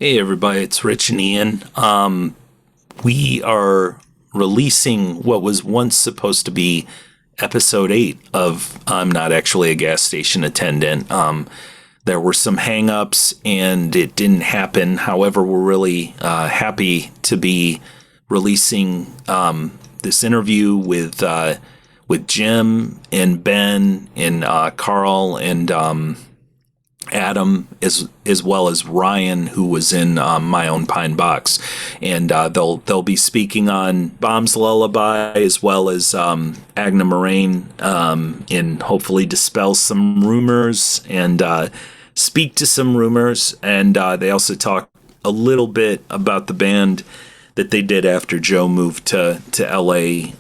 Hey everybody, it's Rich and Ian. We are releasing what was once supposed to be episode 8 of I'm Not Actually a Gas Station Attendant. There were some hang-ups and it didn't happen. However, we're really happy to be releasing this interview with Jim and Ben and Karl and Adam, as well as Ryan, who was in My Own Pine Box, and they'll be speaking on Bombs Lullabye as well as AGNA Moraine, and hopefully dispel some rumors and speak to some rumors. And they also talk a little bit about the band that they did after Joe moved to LA,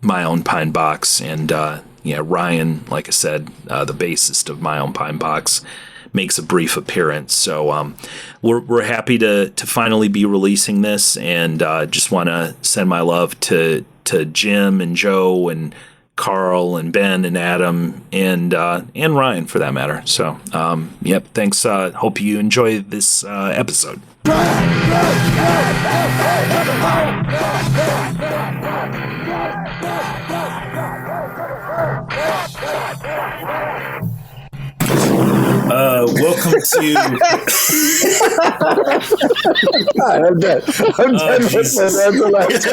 My Own Pine Box, and Ryan, like I said, the bassist of My Own Pine Box, makes a brief appearance. So we're happy to finally be releasing this, and just want to send my love to Jim and Joe and Karl and Ben and Adam and Ryan, for that matter. So thanks. Hope you enjoy this episode. Welcome to. I'm done. I'm done with this. That's the last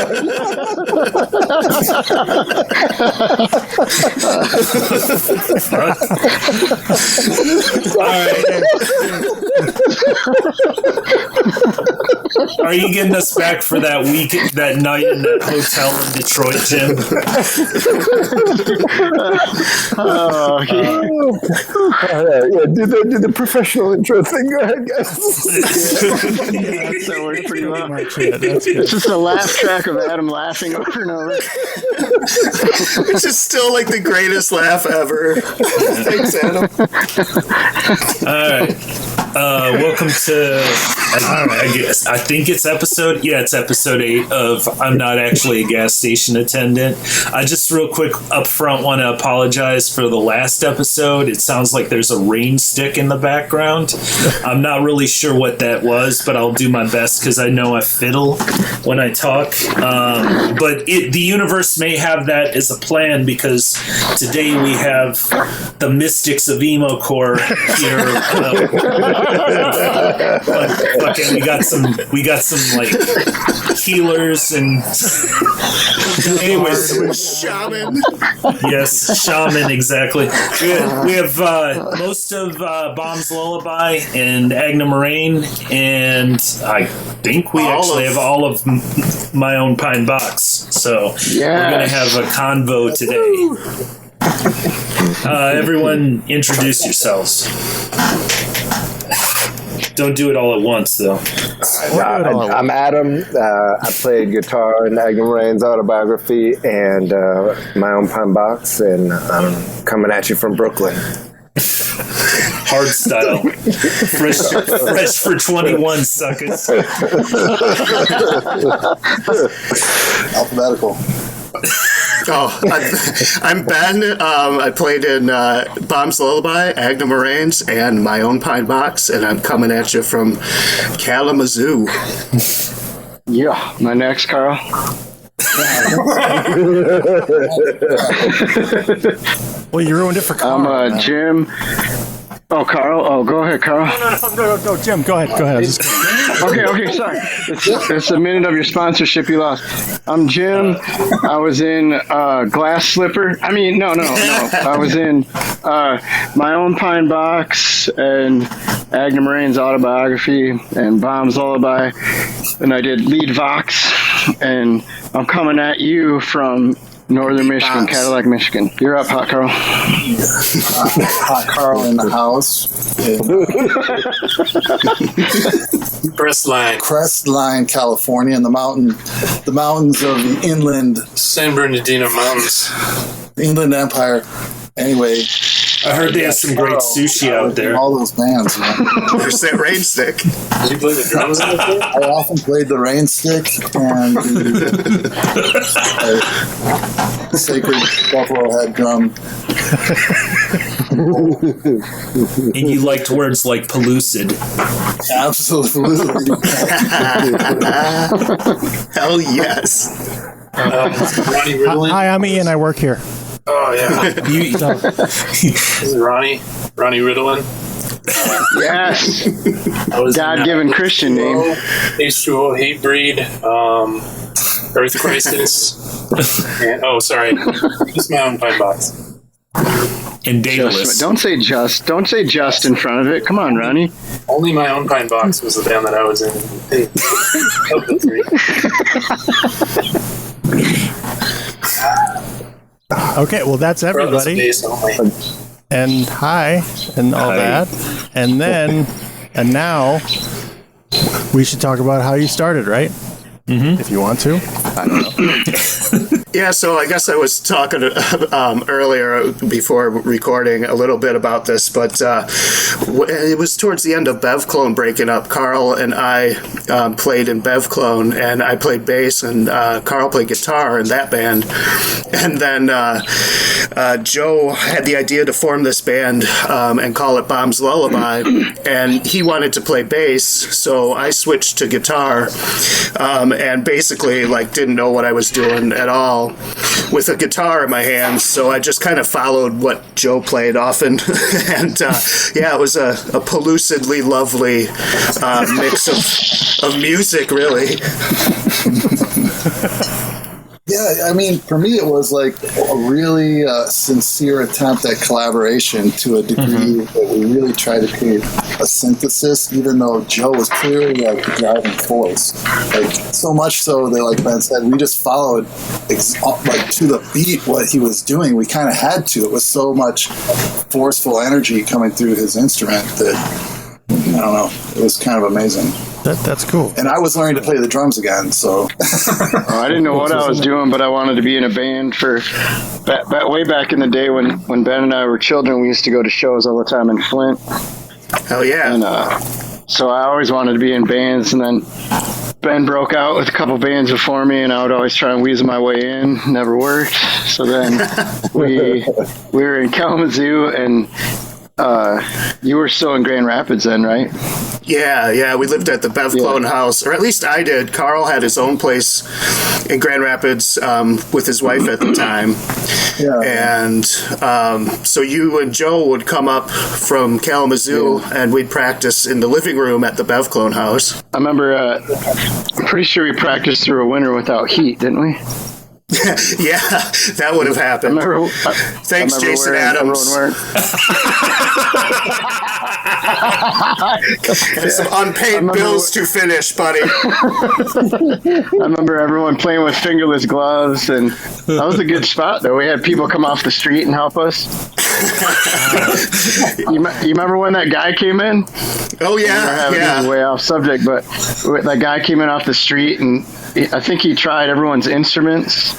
All right. Are you getting us back for that week, that night in that hotel in Detroit, Jim? Do the professional intro thing. Go ahead, guys. That worked pretty well. It's just a laugh track of Adam laughing over and over. It's just still like the greatest laugh ever. Thanks, Adam. All right. Welcome to, I think it's episode 8 of I'm Not Actually a Gas Station Attendant. I just real quick up front want to apologize for the last episode. It sounds like there's a rain stick in the background. I'm not really sure what that was, but I'll do my best because I know I fiddle when I talk. But the universe may have that as a plan, because today we have the mystics of emo core here. Fucking, we got some like healers and anyways, shaman. Yes, shaman, exactly. We have most of Bombs Lullabye and AGNA Moraine, and I think we have all of My Own Pine Box. So we're gonna have a convo today. Everyone, introduce yourselves. Don't do it all at once, though. I'm Adam. I played guitar in AGNA Moraine's Autobiography and My Own Pine Box, and I'm coming at you from Brooklyn. Hard style. Fresh for 21, suckers. Alphabetical. I'm Ben. I played in Bombs Lullabye, AGNA Moraine's, and My Own Pine Box, and I'm coming at you from Kalamazoo. Yeah, my next, Karl. Well, you ruined it for Karl. I'm Jim. Oh, Karl. Oh, go ahead, Karl. No, Jim, go ahead. Okay, sorry. It's a minute of your sponsorship you lost. I'm Jim. I was in Glass Slipper. I mean, no. I was in My Own Pine Box and AGNA Moraine's Autobiography and Bombs Lullabye. And I did lead Vox. And I'm coming at you from Northern Michigan, Cadillac, Michigan. You're up, Hot Karl. Hot Karl in the house. Crestline, California, and the mountains of the inland San Bernardino Mountains, the Inland Empire. Anyway, I heard they have some great sushi out there. All those bands, man. There's that rain stick. Did you play the drums in it? I often played the rain stick and the sacred buffalo head drum. And you liked words like pellucid. Absolutely. Hell yes. Ronnie Riddlin. Hi, I'm Ian. I work here. Oh, yeah. This is Ronnie Riddlin. Yes. I was God-given Christian name. H2O, Hatebreed, Earth Crisis, and just my own pine box. And Daedalus. Don't say just in front of it. Come on, Ronnie. Only my own pine box was the band that I was in. Of the three. Okay, well, that's everybody. Bass only. And hi, and all that. And now, we should talk about how you started, right? Mm-hmm. If you want to. I don't know. Yeah, so I guess I was talking earlier before recording a little bit about this, but it was towards the end of Bev Clone breaking up. Karl and I played in Bev Clone, and I played bass, and Karl played guitar in that band. And then Joe had the idea to form this band and call it Bombs Lullabye, and he wanted to play bass, so I switched to guitar, and basically didn't know what I was doing at all with a guitar in my hands, so I just kind of followed what Joe played often. And it was a pellucidly lovely mix of music, really. Yeah, I mean, for me, it was like a really sincere attempt at collaboration to a degree that we really tried to create a synthesis, even though Joe was clearly the driving force. So much so that, like Ben said, we just followed to the beat what he was doing. We kind of had to. It was so much forceful energy coming through his instrument that, I don't know, it was kind of amazing. That's cool. And I was learning to play the drums again, so. I didn't know what I was doing, but I wanted to be in a band for way back in the day when Ben and I were children. We used to go to shows all the time in Flint. Hell yeah. And so I always wanted to be in bands, and then Ben broke out with a couple bands before me, and I would always try and weasel my way in. Never worked. So then we were in Kalamazoo, and you were still in Grand Rapids then, right? Yeah, we lived at the Bev Clone house, or at least I did. Karl had his own place in Grand Rapids with his wife at the time. Yeah. And so you and Joe would come up from Kalamazoo, and we'd practice in the living room at the Bev Clone house. I remember, I'm pretty sure we practiced through a winter without heat, didn't we? Yeah, that would have happened. Thanks, Jason Adams. And some unpaid bills to finish, buddy. I remember everyone playing with fingerless gloves, and that was a good spot, though. We had people come off the street and help us. You remember when that guy came in? Oh, yeah. This is way off subject, but that guy came in off the street, and I think he tried everyone's instruments.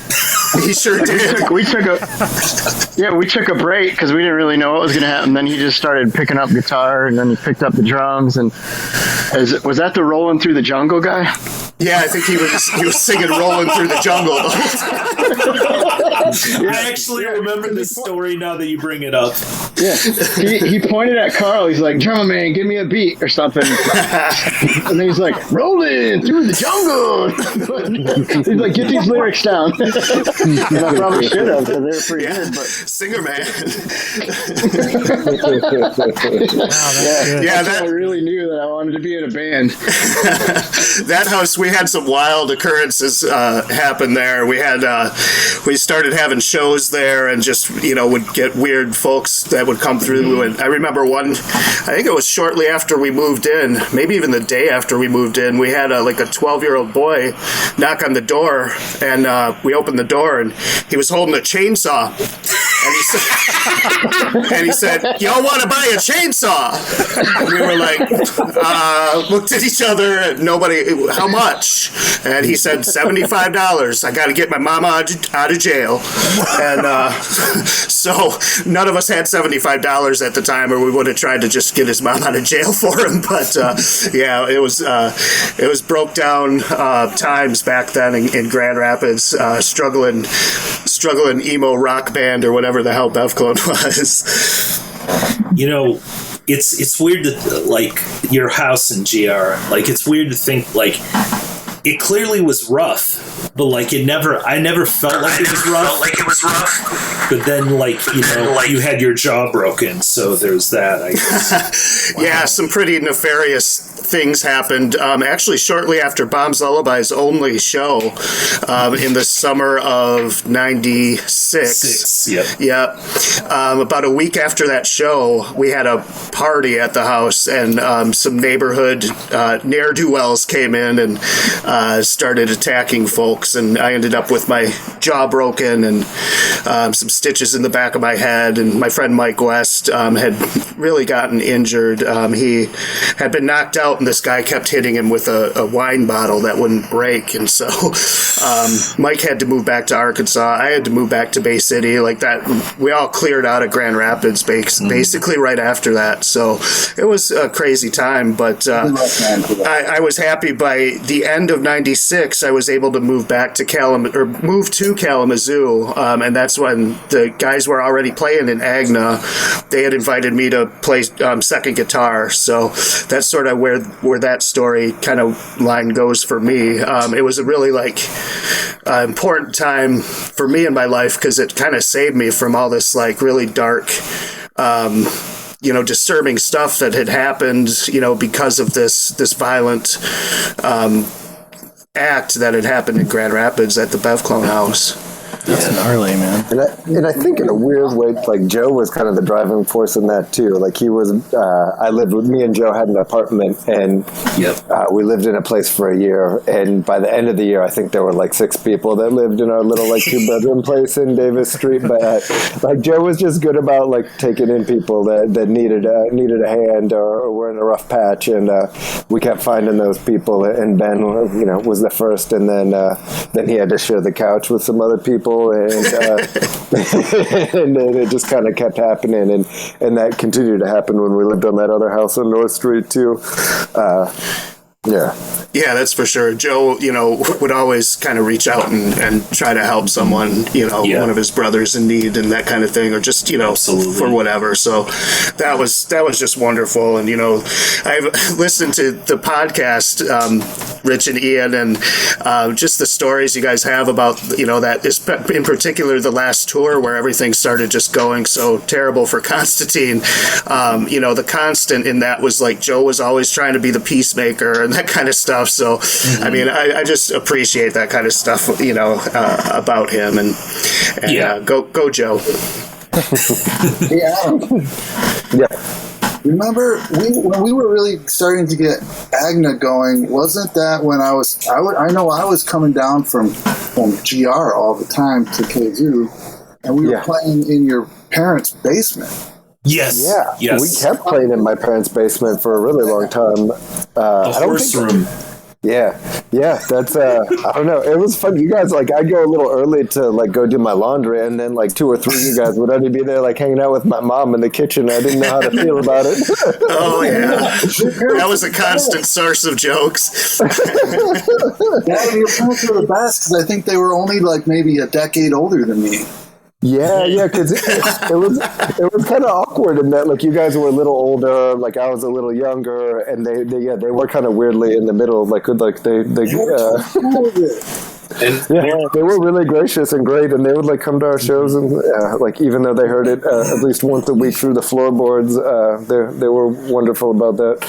He sure did. We took a break because we didn't really know what was going to happen. Then he just started picking up guitar, and then he picked up the drums. And was that the Rolling Through the Jungle guy? Yeah, I think he was singing "Rolling Through the Jungle" the whole time. I actually remember this story now that you bring it up. Yeah, he pointed at Karl. He's like, "Drummer man, give me a beat or something." And then he's like, "Rolling through the jungle." He's like, "Get these lyrics down." And I probably should have, because they were pretty good. But singer man. I really knew that I wanted to be in a band. That house, we had some wild occurrences happen there. We started having shows there, and just would get weird folks that would come through. And I remember I think it was shortly after we moved in, maybe even the day after we moved in, we had a 12-year-old boy knock on the door, and we opened the door, and he was holding a chainsaw. And he said, "Y'all want to buy a chainsaw?" And we were like, looked at each other, and nobody, how much? And he said, $75. I got to get my mama out of jail. And so none of us had $75 at the time, or we would have tried to just get his mom out of jail for him. But yeah, it was broke down times back then in Grand Rapids, struggling emo rock band or whatever the hell Bev Clone was. You know, it's weird to, like, your house in GR, like, it's weird to think, like, it clearly was rough, but, like, I never felt like it was rough. But then, like, you know, you had your jaw broken, so there's that, I guess. Wow. Yeah, some pretty nefarious things happened. Actually, shortly after Bombs Lullabye's only show, in the summer of '96. Yep. About a week after that show, we had a party at the house, and some neighborhood ne'er-do-wells came in and started attacking folks, and I ended up with my jaw broken and some stitches in the back of my head, and my friend Mike West had really gotten injured. He had been knocked out, and this guy kept hitting him with a wine bottle that wouldn't break, and so Mike had to move back to Arkansas. I had to move back to Bay City. Like that, we all cleared out of Grand Rapids basically right after that, so it was a crazy time, but I was happy by the end of '96. I was able to move back to Kalamazoo, and that's when the guys were already playing in AGNA. They had invited me to play second guitar, so that's sort of where that story kind of line goes for me. It was a really important time for me in my life because it kind of saved me from all this like really dark disturbing stuff that had happened, because of this violent act that had happened in Grand Rapids at the Bev Clone house. That's gnarly, man. And I think in a weird way, like Joe was kind of the driving force in that too. Like he was, me and Joe had an apartment, and we lived in a place for a year. And by the end of the year, I think there were like 6 people that lived in our little like 2-bedroom place in Davis Street. But like Joe was just good about like taking in people that needed a hand or were in a rough patch, and we kept finding those people. And Ben, was the first, and then he had to share the couch with some other people. And and it just kind of kept happening, and that continued to happen when we lived on that other house on North Street too. Yeah, that's for sure. Joe, would always kind of reach out and try to help someone, one of his brothers in need and that kind of thing, or just, for whatever. So that was just wonderful. And, I've listened to the podcast, Rich and Ian, and just the stories you guys have about, that is in particular the last tour where everything started just going so terrible for Constantine. The constant in that was like Joe was always trying to be the peacemaker and that kind of stuff. So, I mean, I just appreciate that kind of stuff, about him. And go Joe. Remember when we were really starting to get AGNA going? Wasn't that when I was coming down from GR all the time to KZoo, and we were playing in your parents' basement. Yes. Yeah. Yes. We kept playing in my parents' basement for a really long time. The horse room. Yeah. That's I don't know. It was fun. You guys I'd go a little early to go do my laundry, and then 2 or 3 of you guys would already be there hanging out with my mom in the kitchen. I didn't know how to feel about it. Oh yeah, that was a constant source of jokes. Yeah, your parents were the best because I think they were only maybe a decade older than me. Yeah, because it was kind of awkward in that you guys were a little older, I was a little younger, and they were kind of weirdly in the middle, they were really gracious and great, and they would come to our shows, and even though they heard it at least once a week through the floorboards, they were wonderful about that.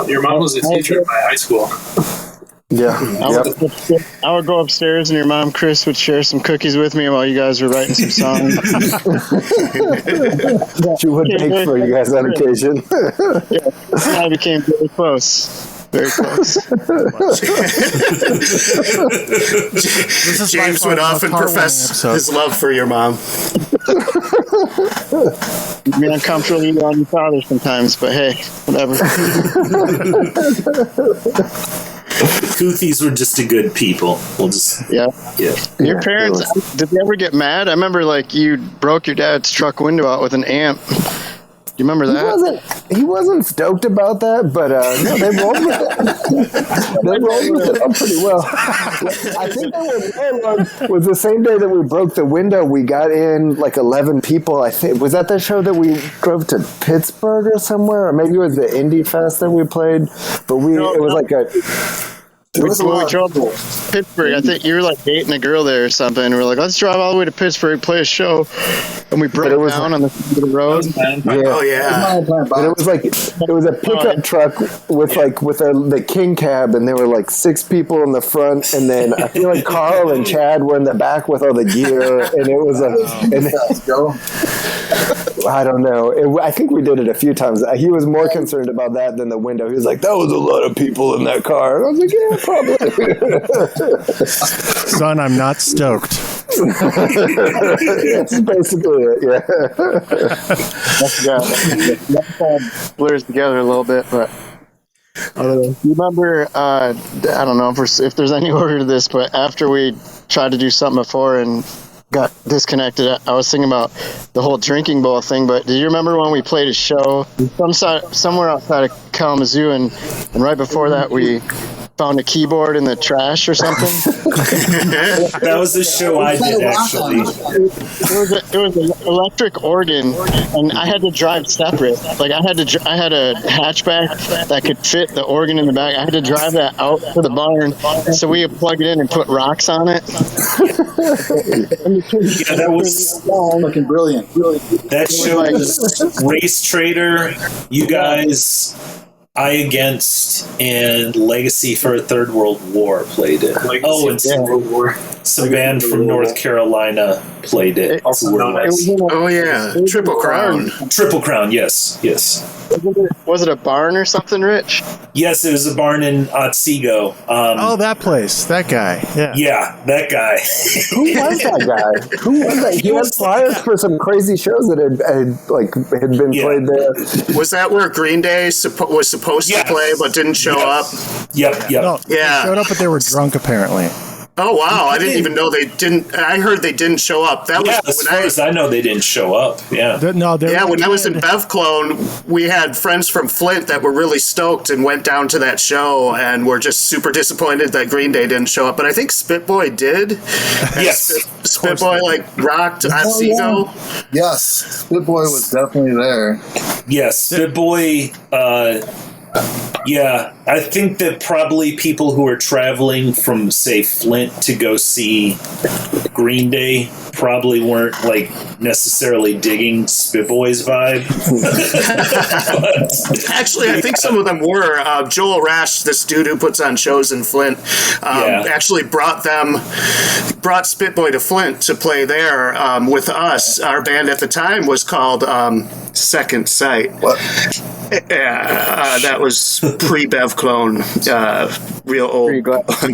Your mom was a teacher at my high school. Yeah. I would go upstairs, and your mom, Chris, would share some cookies with me while you guys were writing some songs. She would bake for you guys on occasion. I became very close. Very close. James would often profess his love for your mom. It'd be uncomfortable even on your father sometimes, but hey, whatever. Koothies were just a good people. We'll just Yeah. yeah. Your parents, did they ever get mad? I remember like you broke your dad's truck window out with an amp. Do you remember that? He wasn't stoked about that, but no, they rolled with it. They rolled with it up pretty well. I think that was the same day that we broke the window. We got in like 11 people. I think was that the show that we drove to Pittsburgh or somewhere, or maybe it was the Indie Fest that we played. But it was like a. We drove to Pittsburgh. I think you were like dating a girl there or something. And we're like, let's drive all the way to Pittsburgh, play a show. And we broke down on the side of the road. Oh yeah. But it was a pickup truck with the king cab, and there were like 6 people in the front, and then I feel like Karl and Chad were in the back with all the gear, and it was I don't know. I think we did it a few times. He was more concerned about that than the window. He was like, "That was a lot of people in that car." And I was like, "Yeah, probably." Son, I'm not stoked. That's basically it. Yeah. That blurs together a little bit, but. You remember? I don't know if there's any order to this, but after we tried to do something before and got disconnected, I was thinking about the whole drinking bowl thing. But do you remember when we played a show somewhere outside of Kalamazoo, and right before that we found a keyboard in the trash or something? That was the show I did, actually. It was an electric organ, and I had to drive separate. Like I had a hatchback that could fit the organ in the back. I had to drive that out to the barn, so we would plug it in and put rocks on it. Yeah, that was fucking brilliant. that show was Race Trader, you guys, I Against, and Legacy for a Third World War played it. Some band from North Carolina played it. Oh yeah, Triple Crown. Triple Crown, yes. Was it a barn or something, Rich? Yes, it was a barn in Otsego. That place. That guy. Yeah. Yeah, that guy. Who was that guy? Who was that? He had flyers for some crazy shows that had been played there. Was that where Green Day was supposed to play but didn't show up? Yep. No, they showed up, but they were drunk apparently. Oh wow! I didn't even know they didn't. I heard they didn't show up. That was as far as I know, they didn't show up. Yeah. When I was in Bev Clone, we had friends from Flint that were really stoked and went down to that show and were just super disappointed that Green Day didn't show up. But I think Spitboy did. Yes. Spitboy rocked Otsego. Yes, Spitboy was definitely there. Yes, Spitboy. Yeah, I think that probably people who are traveling from, say, Flint to go see Green Day probably weren't necessarily digging Spitboy's vibe. Actually, I think some of them were. Joel Rash, this dude who puts on shows in Flint, actually brought Spitboy to Flint to play there with us. Our band at the time was called Second Sight. What? That was pre-Bev Clone, real old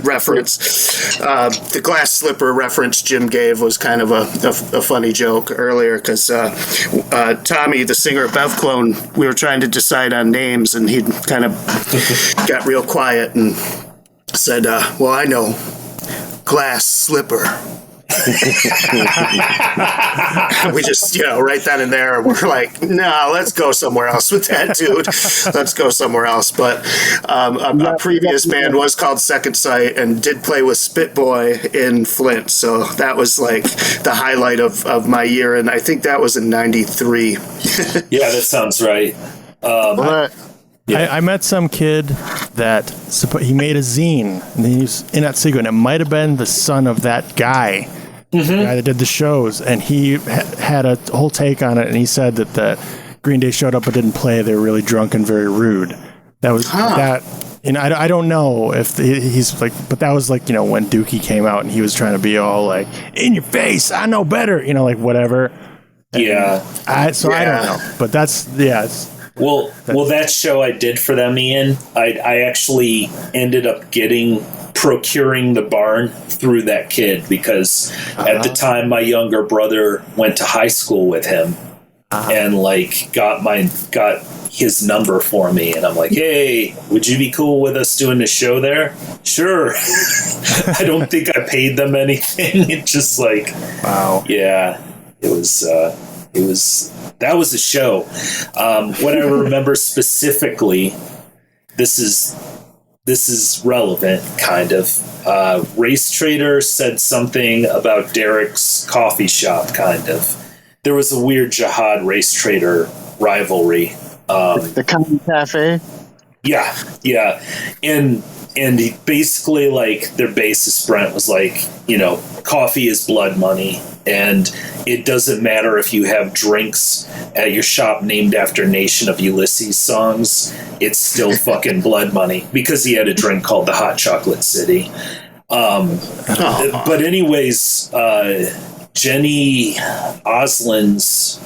reference. The glass slipper reference Jim gave was kind of a funny joke earlier because Tommy, the singer of Bev Clone, we were trying to decide on names, and he kind of got real quiet and said, well, I know, glass slipper. We just, right then and there, we're like, no, let's go somewhere else with that, dude. Let's go somewhere else. But a previous band was called Second Sight and did play with Spitboy in Flint. So that was the highlight of my year. And I think that was in 93. Yeah, that sounds right. I met some kid that he made a zine, and he was in Otsego, and it might have been the son of that guy, the guy that did the shows, and he had a whole take on it, and he said that the Green Day showed up but didn't play. They were really drunk and very rude. That was that. And I don't know if he's but that was when Dookie came out and he was trying to be all in your face, I know better, whatever. Yeah. I don't know, but that's Well, that show I did for them, Ian, I actually ended up procuring the barn through that kid because at the time my younger brother went to high school with him. and like got his number for me, and I'm like, hey, would you be cool with us doing a show there? Sure. I don't think I paid them anything. It just like, Wow. yeah, it was that was a show. What I remember specifically, this is relevant, kind of. Race Trader said something about Derek's coffee shop, kind of. There was a weird Jihad Race Trader rivalry. The Common Cafe. Yeah. And he basically, like, their bassist Brent was like, coffee is blood money, and it doesn't matter if you have drinks at your shop named after Nation of Ulysses songs, it's still fucking blood money, because he had a drink called the Hot Chocolate City. But anyways, Jenny Oslin's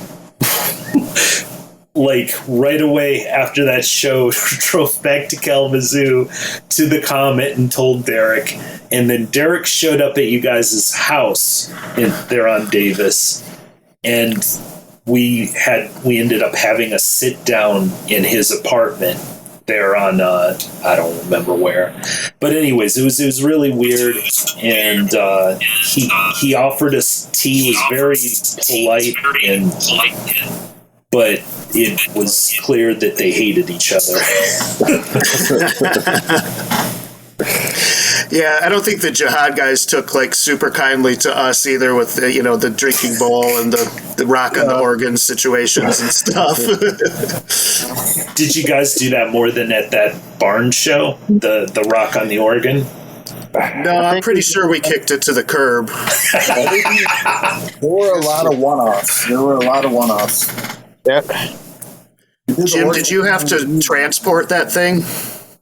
like right away after that show drove back to Kalamazoo to the Comet and told Derek, and then Derek showed up at you guys' house there on Davis, and we ended up having a sit down in his apartment there on I don't remember where, but anyways, it was really weird, and he offered us tea, was very polite, but it was clear that they hated each other. Yeah, I don't think the Jihad guys took like super kindly to us either, with the drinking bowl and the rock on the organ situations and stuff. Did you guys do that more than at that barn show, the rock on the organ? No, I'm pretty sure we kicked it to the curb. There were a lot of one-offs. Yep. Jim, did you have to transport that thing?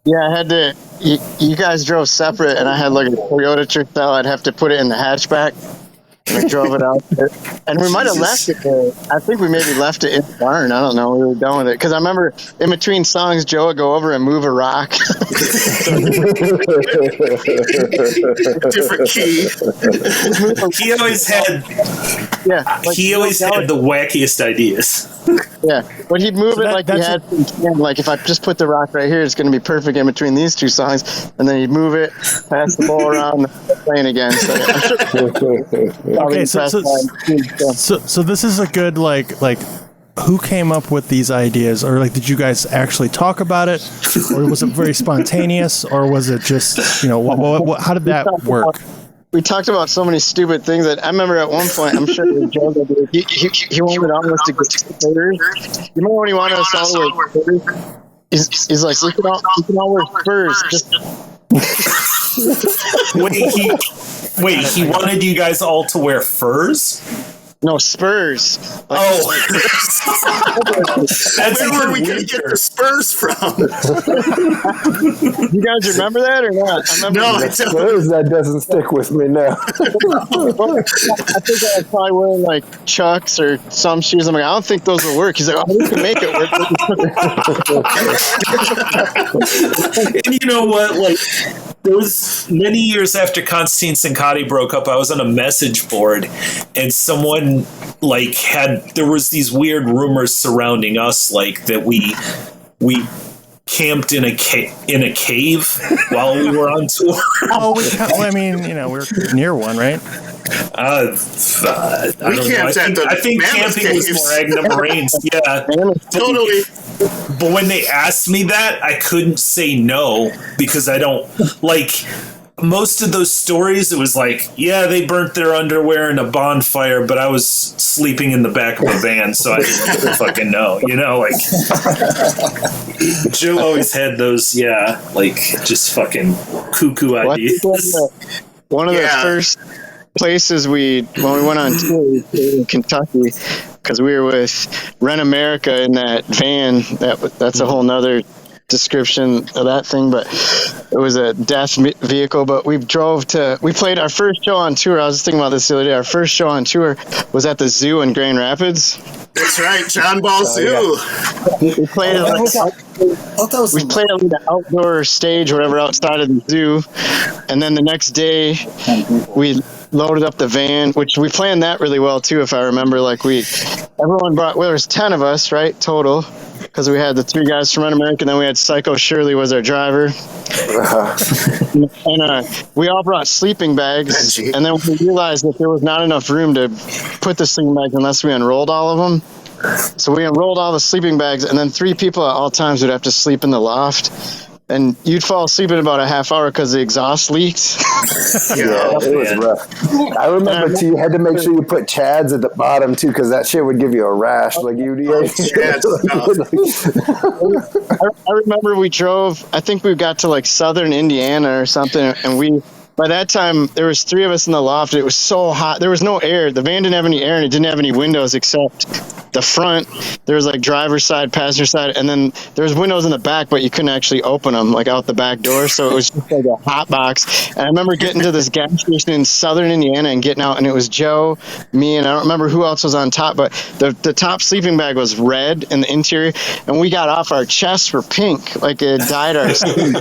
Yeah, I had to. You guys drove separate, and I had like a Toyota Tercel. I'd have to put it in the hatchback. And I drove it out there. And we might have left it there. I think we maybe left it in the barn. I don't know. We were done with it. Because I remember in between songs, Joe would go over and move a rock. Different key. He always had the wackiest ideas. Yeah, but he'd move it like he had. Like, if I just put the rock right here, it's going to be perfect in between these two songs. And then he'd move it, pass the ball around, playing again. So, okay, so this is a good like who came up with these ideas, or like did you guys actually talk about it, or was it very spontaneous, or was it just what how did that work? We talked about so many stupid things that I remember at one point, I'm sure Joe, he wanted all of us to get Spurs. You remember when he wanted us all to wear Spurs? He's like, we can all wear Spurs. Wait, he wanted you guys all to wear furs? No, Spurs. That's where we can get the Spurs from. You guys remember that or not? No, I don't. Spurs, that doesn't stick with me now. I think I was probably wearing like Chucks or some shoes. I'm like, I don't think those will work. He's like, we can make it work. And you know what? Like, there was many years after Constantine Sincati broke up, I was on a message board, and someone there was these weird rumors surrounding us, like that we camped in a cave while we were on tour. We're near one, right? I don't know. I think camping was more AGNA Moraines. Yeah, totally. But when they asked me that, I couldn't say no, because I don't like most of those stories. It was like, yeah, they burnt their underwear in a bonfire, but I was sleeping in the back of a van, so I didn't fucking know. Joe always had those, just fucking cuckoo ideas. One of the first places when we went on tour in Kentucky, because we were with Rent America in that van. That's a whole nother description of that thing, but it was a death vehicle. But we played our first show on tour. I was just thinking about this the other day. Our first show on tour was at the zoo in Grand Rapids. That's right, John Ball Zoo. We played on the outdoor stage, whatever, outside of the zoo, and then the next day we loaded up the van, which we planned that really well too, if I remember. Like everyone brought, well, there was 10 of us, right, total, because we had the 3 guys from Run America, and then we had Psycho Shirley was our driver. And we all brought sleeping bags, and then we realized that there was not enough room to put the sleeping bags unless we unrolled all of them. So we unrolled all the sleeping bags, and then 3 people at all times would have to sleep in the loft. And you'd fall asleep in about a half hour because the exhaust leaked. Yeah, it was rough. I remember too. You had to make sure you put Chads at the bottom too, because that shit would give you a rash. Like I remember we drove. I think we got to like southern Indiana or something, and by that time there was 3 of us in the loft. It was so hot. There was no air. The van didn't have any air, and it didn't have any windows except the front. There was like driver's side, passenger side, and then there was windows in the back, but you couldn't actually open them like out the back door. So it was just like a hot box. And I remember getting to this gas station in southern Indiana and getting out, and it was Joe, me, and I don't remember who else was on top, but the top sleeping bag was red in the interior, and we got off. Our chests were pink, like it dyed our skin.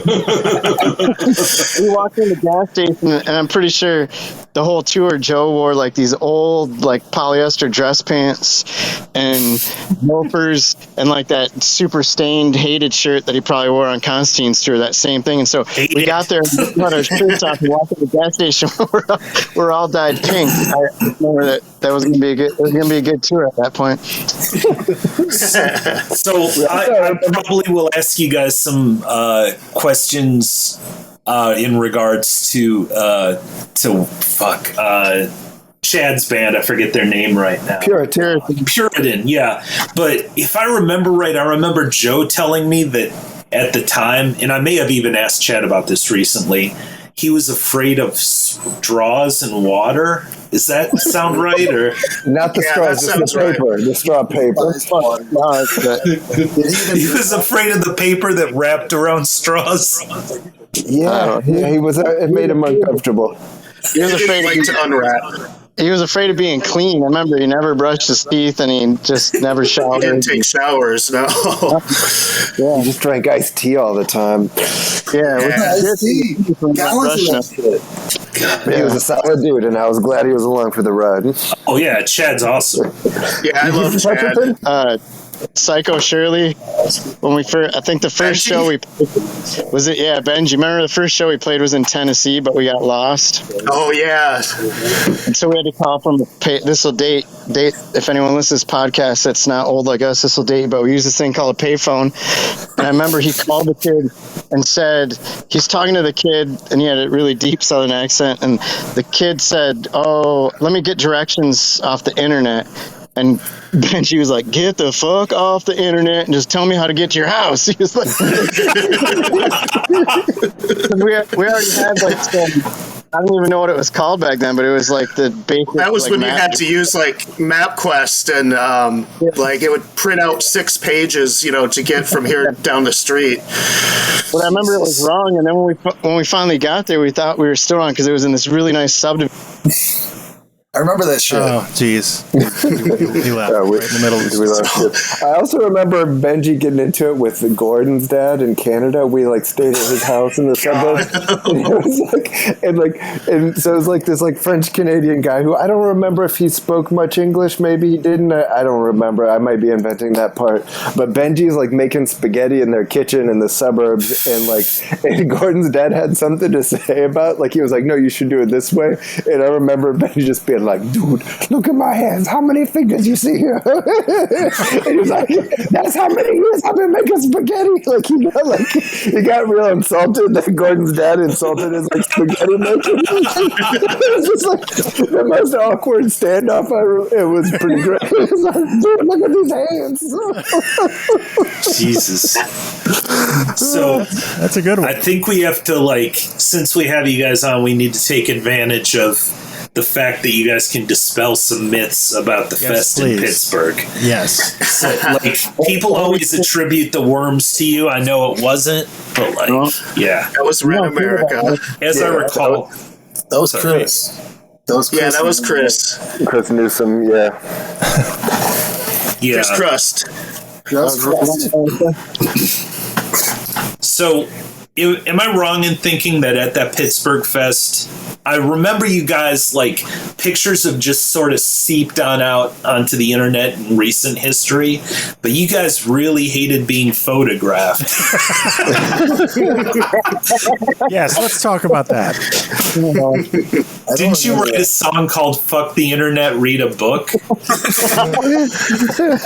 We walked in the gas station, and I'm pretty sure the whole tour Joe wore like these old like polyester dress pants and loafers and like that super stained hated shirt that he probably wore on Constantine's tour, that same thing. And so we got there and we got our shirts off and walked to the gas station. we're all dyed pink. I remember that was gonna be a good tour at that point. So I probably will ask you guys some questions in regards to Chad's band. I forget their name right now. Puritan, yeah. But if I remember right, I remember Joe telling me that at the time, and I may have even asked Chad about this recently, he was afraid of straws and water. Does that sound right? Or not the straws, just the paper. Right. The straw paper. He was afraid of the paper that wrapped around straws. Yeah, he was. It made him uncomfortable. He was afraid to unwrap. He was afraid of being clean. I remember he never brushed his teeth and he just never showered. He didn't take showers, no. Yeah, he just drank iced tea all the time. Yeah, iced tea. He was a solid dude, and I was glad he was along for the ride. Oh yeah, Chad's awesome. Yeah, I love Chad. Psycho Shirley, when we first, I think the first show we played, was it? Yeah, Benji. Remember the first show we played was in Tennessee, but we got lost. Oh yeah. And so we had to call from this will date. If anyone listens to this podcast that's not old like us, this will date. But we use this thing called a payphone. And I remember he called the kid and said he's talking to the kid, and he had a really deep Southern accent. And the kid said, "Oh, let me get directions off the internet." And Benji was like, "Get the fuck off the internet and just tell me how to get to your house." He was like, we already had like some, I don't even know what it was called back then, but it was like the basic. That was like, when you had to use like MapQuest and like it would print out 6 pages, to get from here down the street. But I remember it was wrong, and then when we finally got there, we thought we were still wrong because it was in this really nice subdivision. I remember that shit. Oh, jeez. He left right in the middle of I also remember Benji getting into it with Gordon's dad in Canada. We stayed at his house in the suburbs. And so it was like this French Canadian guy who I don't remember if he spoke much English. Maybe he didn't. I don't remember. I might be inventing that part. But Benji's making spaghetti in their kitchen in the suburbs, and Gordon's dad had something to say about he was like, "No, you should do it this way." And I remember Benji just being like, "Dude, look at my hands. How many fingers you see here?" And he was like, "That's how many years I've been making spaghetti." He got real insulted that Gordon's dad insulted his spaghetti making. It was just the most awkward standoff. It was pretty great. It was like, "Dude, look at these hands." Jesus. So that's a good one. I think we have to since we have you guys on, we need to take advantage of the fact that you guys can dispel some myths about the fest in Pittsburgh. Yes. So, people always attribute the worms to you. I know it wasn't, but yeah. That was Red America. As I recall. That was Chris. That was Chris. Chris Newsom, yeah. Chris Crust. So, am I wrong in thinking that at that Pittsburgh Fest, I remember you guys, like, pictures have just sort of seeped on out onto the internet in recent history, but you guys really hated being photographed. Yes, let's talk about that. Didn't you write a song called Fuck the Internet, Read a Book?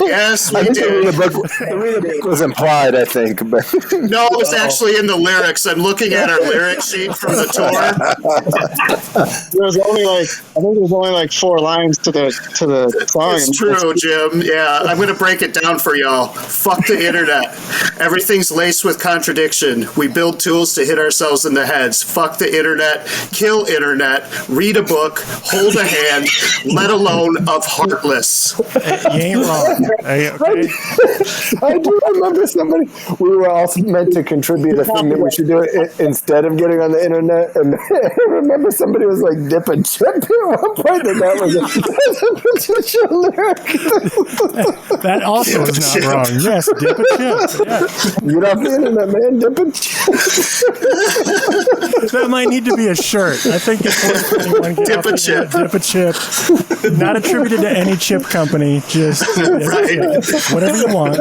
Yes, we I think did. the read a book was implied, I think. But No, it was actually in the lyrics. I'm looking at our lyric sheet from the tour. There was only like, I think there was only like 4 lines to the song. It's true, Jim. Yeah, I'm going to break it down for y'all. Fuck the internet. Everything's laced with contradiction. We build tools to hit ourselves in the heads. Fuck the internet. Kill internet. Read a book. Hold a hand. Let alone of heartless. You ain't wrong. Okay? I do remember somebody. We were all meant to contribute a thing that we should do it instead of getting on the internet. And I remember somebody was like, "Dip and chip." At one point, and that was a potential lyric. That also is not wrong. Yes, dip a chip. Yeah. Get off the internet, man. Dip and chip. That might need to be a shirt. I think it's worth anyone. Dip a chip. Dip a chip. Not attributed to any chip company. Just whatever you want.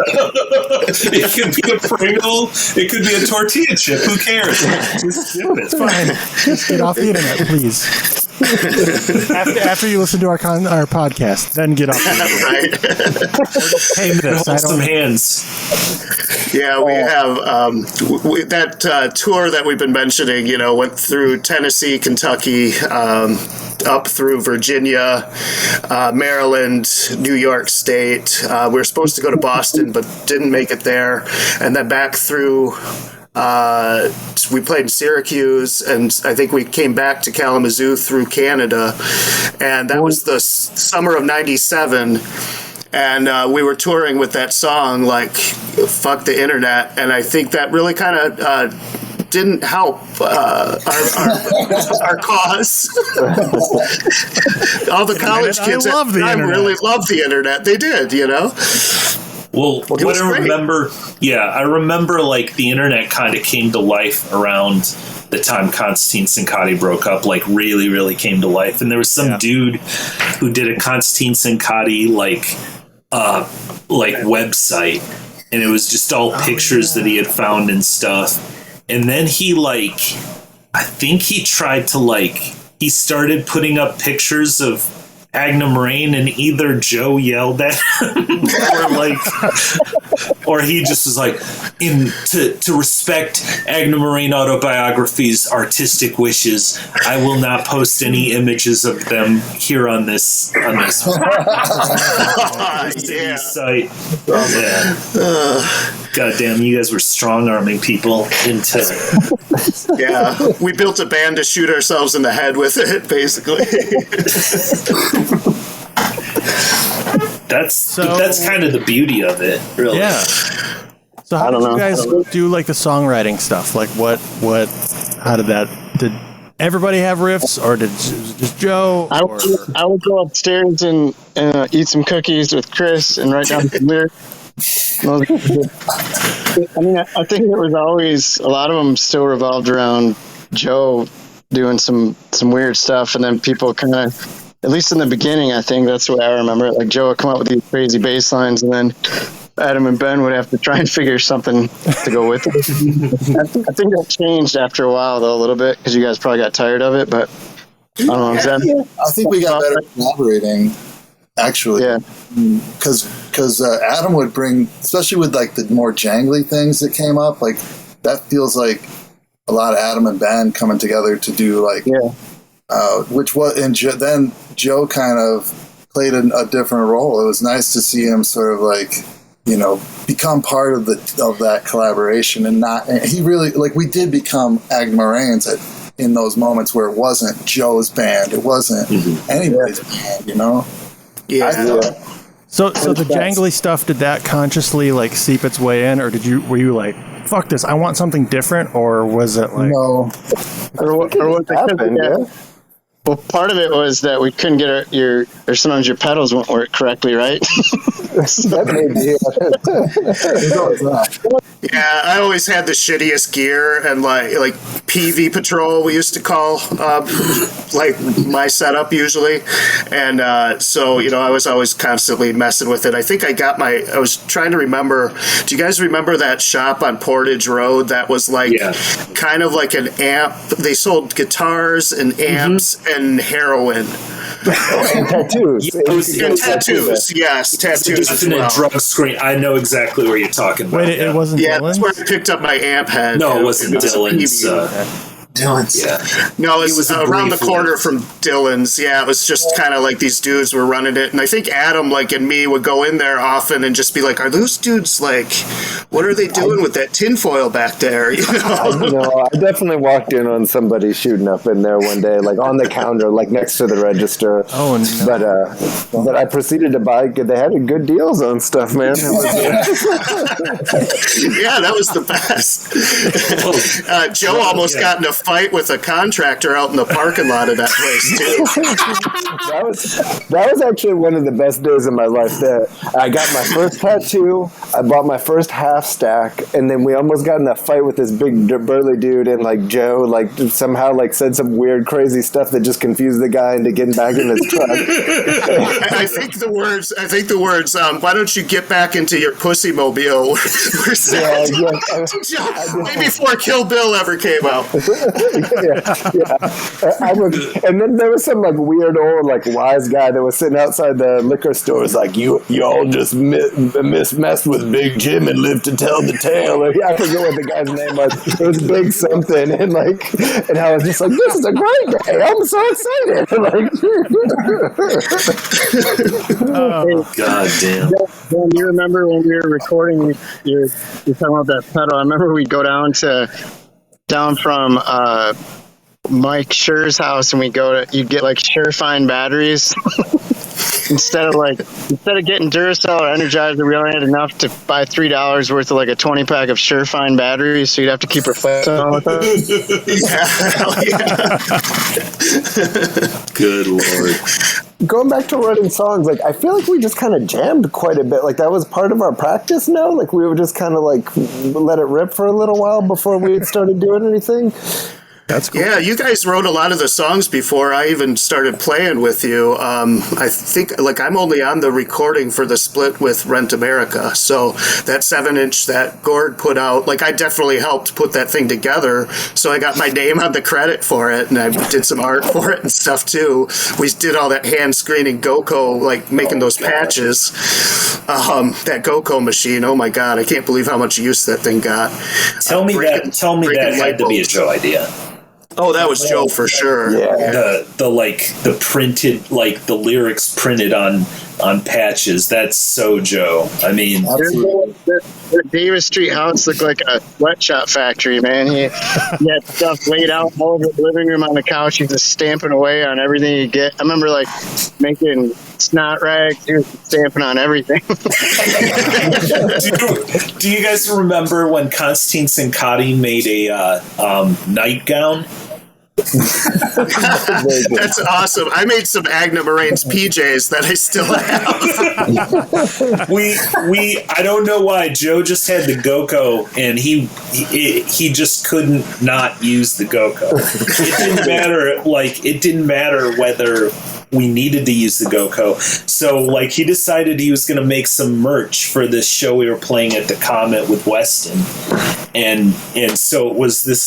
It could be a Pringle. It could be a tortilla chip. Who cares? Just dip it. It's fine. Just get off the internet, please. After you listen to our podcast, then get off the internet. Right? Pay me this. I Hold some don't. hands. Yeah, we have that tour that we've been mentioning, went through Tennessee, Kentucky, up through Virginia, Maryland, New York State. We were supposed to go to Boston, but didn't make it there. And then back through, we played in Syracuse, and I think we came back to Kalamazoo through Canada. And that was the summer of '97. And we were touring with that song, like, Fuck the Internet. And I think that really kind of didn't help our cause. All the college kids at the time really loved the internet. They did, Well, what I remember, I remember, like, the internet kind of came to life around the time Constantine Cincotti broke up, like, really, really came to life. And there was some dude who did a Constantine Cincotti, like website, and it was just all pictures that he had found and stuff. And then he, like, I think he tried to, like, he started putting up pictures of AGNA Moraine, and either Joe yelled at him or he just was like, to respect AGNA Moraine Autobiography's artistic wishes, I will not post any images of them here on this site. God damn, you guys were strong-arming people into... Yeah, we built a band to shoot ourselves in the head with it, basically. That's kind of the beauty of it, really. Yeah. So how did you guys do, like, the songwriting stuff? Like, how did everybody have riffs, or did just Joe? I would go upstairs and eat some cookies with Chris and write down some lyrics. I mean, I think it was always, a lot of them still revolved around Joe doing some weird stuff, and then people kind of, at least in the beginning, I think that's the way I remember it. Like, Joe would come up with these crazy bass lines, and then Adam and Ben would have to try and figure something to go with it. I think that changed after a while, though, a little bit, because you guys probably got tired of it, but I don't know. I think we got better at collaborating, actually. Yeah. Because Adam would bring, especially with, like, the more jangly things that came up, like, that feels like a lot of Adam and Ben coming together to do, like, which was, and then Joe kind of played a different role. It was nice to see him sort of, like, become part of that collaboration, and he really, like, we did become AGNA Moraines in those moments where it wasn't Joe's band, it wasn't anybody's band, Yeah. So the jangly stuff, did that consciously, like, seep its way in, or were you like, fuck this, I want something different, or was it like... No. Or what happened, Well, part of it was that we couldn't get or sometimes your pedals won't work correctly, right? That may be it. Yeah, I always had the shittiest gear, and like PV Patrol we used to call like my setup usually, and so I was always constantly messing with it. I think I was trying to remember. Do you guys remember that shop on Portage Road that was like kind of like an amp? They sold guitars and amps and heroin. And tattoos. And tattoos, yes, tattoos as well. Drug screen. I know exactly where you're talking about. Wait, it wasn't Dylan's? That's where I picked up my amp head. No, it wasn't Dylan's. Dylan's. Yeah. No, it was around the corner brief from Dylan's. Yeah, it was just kind of like these dudes were running it. And I think Adam, and me would go in there often and just be like, are those dudes, what are they doing with that tinfoil back there? I definitely walked in on somebody shooting up in there one day, on the counter, next to the register. Oh, no. But I proceeded to buy, they had good deals on stuff, man. Yeah, that was the best. Joe almost got in a fight with a contractor out in the parking lot of that place too. that was actually one of the best days of my life. There, I got my first tattoo. I bought my first half stack, and then we almost got in a fight with this big burly dude. And Joe, somehow said some weird, crazy stuff that just confused the guy into getting back in his truck. I think the words. Why don't you get back into your pussy mobile? Were said. Way before Kill Bill ever came out. And then there was some weird old wise guy that was sitting outside the liquor store. Was you all just messed with Big Jim and lived to tell the tale. I forget what the guy's name was. It was Big something, and I was just this is a great day. I'm so excited. Oh, God damn. Well, you remember when we were recording? You're talking about that pedal. I remember we'd go down from Mike Scher's house, and you'd get Scherfine batteries. instead of getting Duracell or Energizer, we only had enough to buy $3 worth of a 20-pack of Scherfine batteries, so you'd have to keep replacing them with them. Yeah. Good Lord. Going back to writing songs, I feel we just kind of jammed quite a bit. That was part of our practice. No, we would just kind of let it rip for a little while before we had started doing anything. That's cool. Yeah, you guys wrote a lot of the songs before I even started playing with you. I think I'm only on the recording for the split with Rent America. So that 7-inch that Gord put out, I definitely helped put that thing together. So I got my name on the credit for it, and I did some art for it and stuff too. We did all that hand screening GoCo, making those patches. That GoCo machine, oh my God, I can't believe how much use that thing got. Tell me that had to be a Joe idea. Oh, that was Joe for sure. Yeah. The printed, the lyrics printed on patches. That's so Joe. I mean, the Davis Street house looked like a sweatshop factory, man. He had stuff laid out all over the living room on the couch. He's just stamping away on everything you get. I remember making snot rags. He was stamping on everything. do you guys remember when Constantine Sincotti made a nightgown? That's awesome. I made some AGNA Moraine's PJs that I still have. I don't know why Joe just had the GoCo and he just couldn't not use the GoCo. It didn't matter whether we needed to use the GoCo. So he decided he was going to make some merch for this show we were playing at the Comet with Weston. And so it was this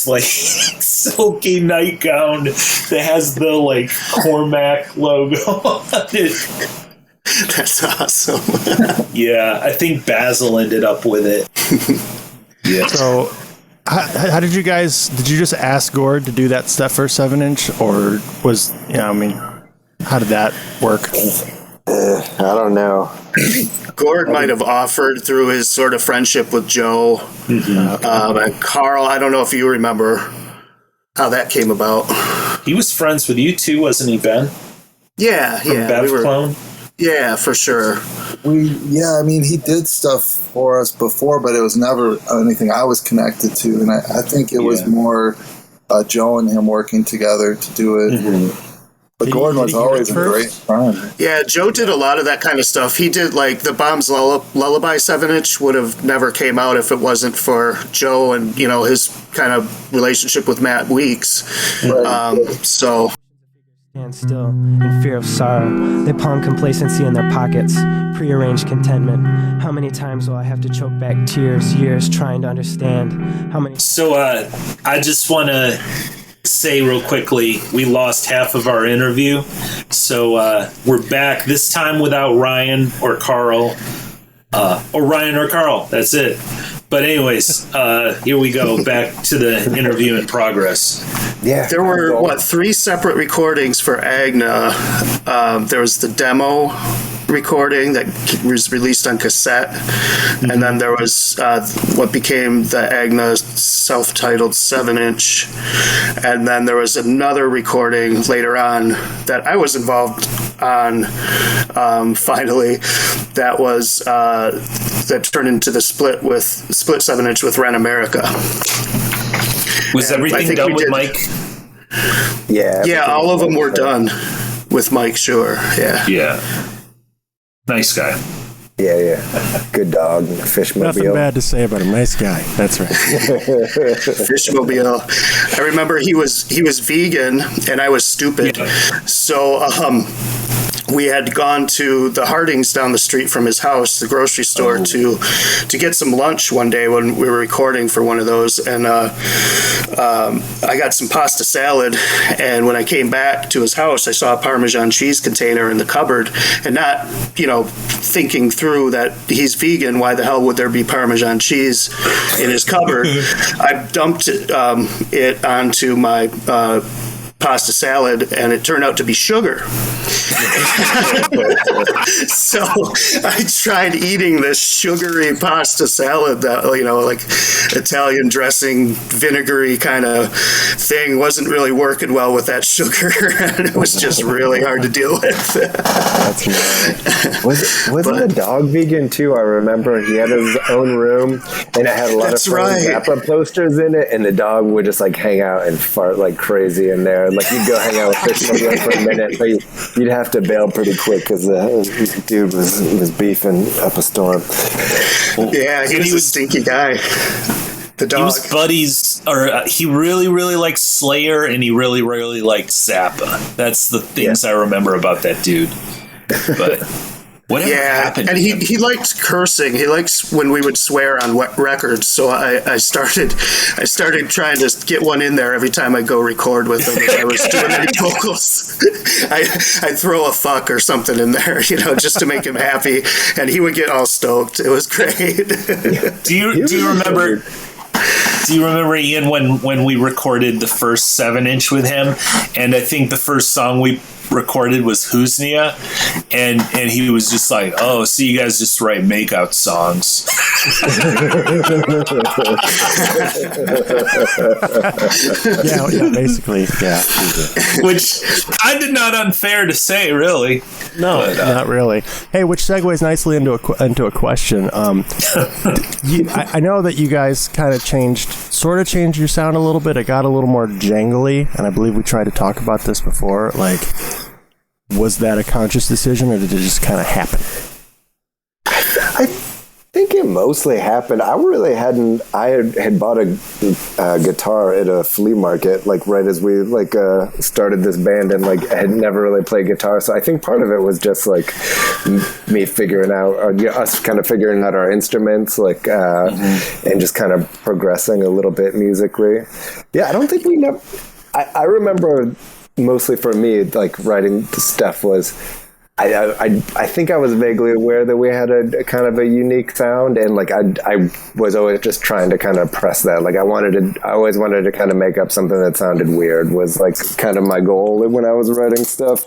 silky nightgown that has the Cormac logo on it. That's awesome. Yeah, I think Basil ended up with it. Yeah. So how did you just ask Gord to do that stuff for 7-inch, or was, how did that work? I don't know. Gord might have offered through his sort of friendship with Joe. Mm-hmm. And Karl, I don't know if you remember how that came about. He was friends with you too, wasn't he, Ben? Yeah. Bev Clone? Yeah, for sure. He did stuff for us before, but it was never anything I was connected to. And I think it was more Joe and him working together to do it. Mm-hmm. But Gordon was always a great friend. Yeah, Joe did a lot of that kind of stuff. He did like the Bombs Lullabye 7-inch would have never came out if it wasn't for Joe and, you know, his kind of relationship with Matt Weeks. Right. So stand still in fear of sorrow. They pawn complacency in their pockets, prearranged contentment. How many times will I have to choke back tears, years trying to understand? How many? So I just want to say real quickly, we lost half of our interview. So we're back this time without Ryan or Karl. That's it. But anyways, here we go, back to the interview in progress. Yeah. there were, 3 separate recordings for AGNA. There was the demo recording that was released on cassette, and then there was what became the AGNA self-titled 7-inch, and then there was another recording later on that I was involved on, finally, that was that turned into the split 7-inch with Ren America. Was And everything done with Mike? Yeah. All of them were done with Mike, sure. Yeah. Nice guy. Yeah. Good dog. Fishmobile. Nothing bad to say about him. Nice guy. That's right. Fishmobile. I remember he was vegan and I was stupid. So we had gone to the Hardings down the street from his house, the grocery store, to get some lunch one day when we were recording for one of those. And I got some pasta salad. And when I came back to his house, I saw a Parmesan cheese container in the cupboard, and not, thinking through that he's vegan, why the hell would there be Parmesan cheese in his cupboard? I dumped it onto my pasta salad, and it turned out to be sugar. So I tried eating this sugary pasta salad that, like Italian dressing, vinegary kind of thing. Wasn't really working well with that sugar, and it was just really hard to deal with. That's right. Wasn't the dog vegan too? I remember he had his own room, and it had a lot of Zappa posters in it, and the dog would just like hang out and fart like crazy in there. Like you'd go hang out with Fishmobile for a minute, but you'd have to bail pretty quick because the dude was beefing up a storm. Yeah, he was a stinky guy. The dog. He was buddies, or he really, really liked Slayer, and he really, really liked Zappa. That's the things I remember about that dude. But whatever happened. And he liked cursing. He likes when we would swear on records. So I started trying to get one in there every time I go record with him. If I was doing any vocals, I'd throw a fuck or something in there, just to make him happy, and he would get all stoked. It was great. Do you remember? Do you remember, Ian, when we recorded the first 7-inch with him? And I think the first song we recorded was Huznia, and he was just like, "Oh, so you guys just write makeout songs?" yeah, basically, yeah. Which I did not unfair to say, really. No, but, not really. Hey, which segues nicely into a question. I know that you guys kind of sort of changed your sound a little bit. It got a little more jangly, and I believe we tried to talk about this before. Like, was that a conscious decision, or did it just kind of happen? I think it mostly happened. I really hadn't. I had bought a guitar at a flea market, like right as we started this band, and like I had never really played guitar. So I think part of it was just like me figuring out, or us kind of figuring out our instruments, and just kind of progressing a little bit musically. Yeah, I don't think we never. I remember mostly for me, like writing stuff was. I think I was vaguely aware that we had a kind of a unique sound, and like I was always just trying to kind of press that. Like I always wanted to kind of make up something that sounded weird, was like kind of my goal when I was writing stuff.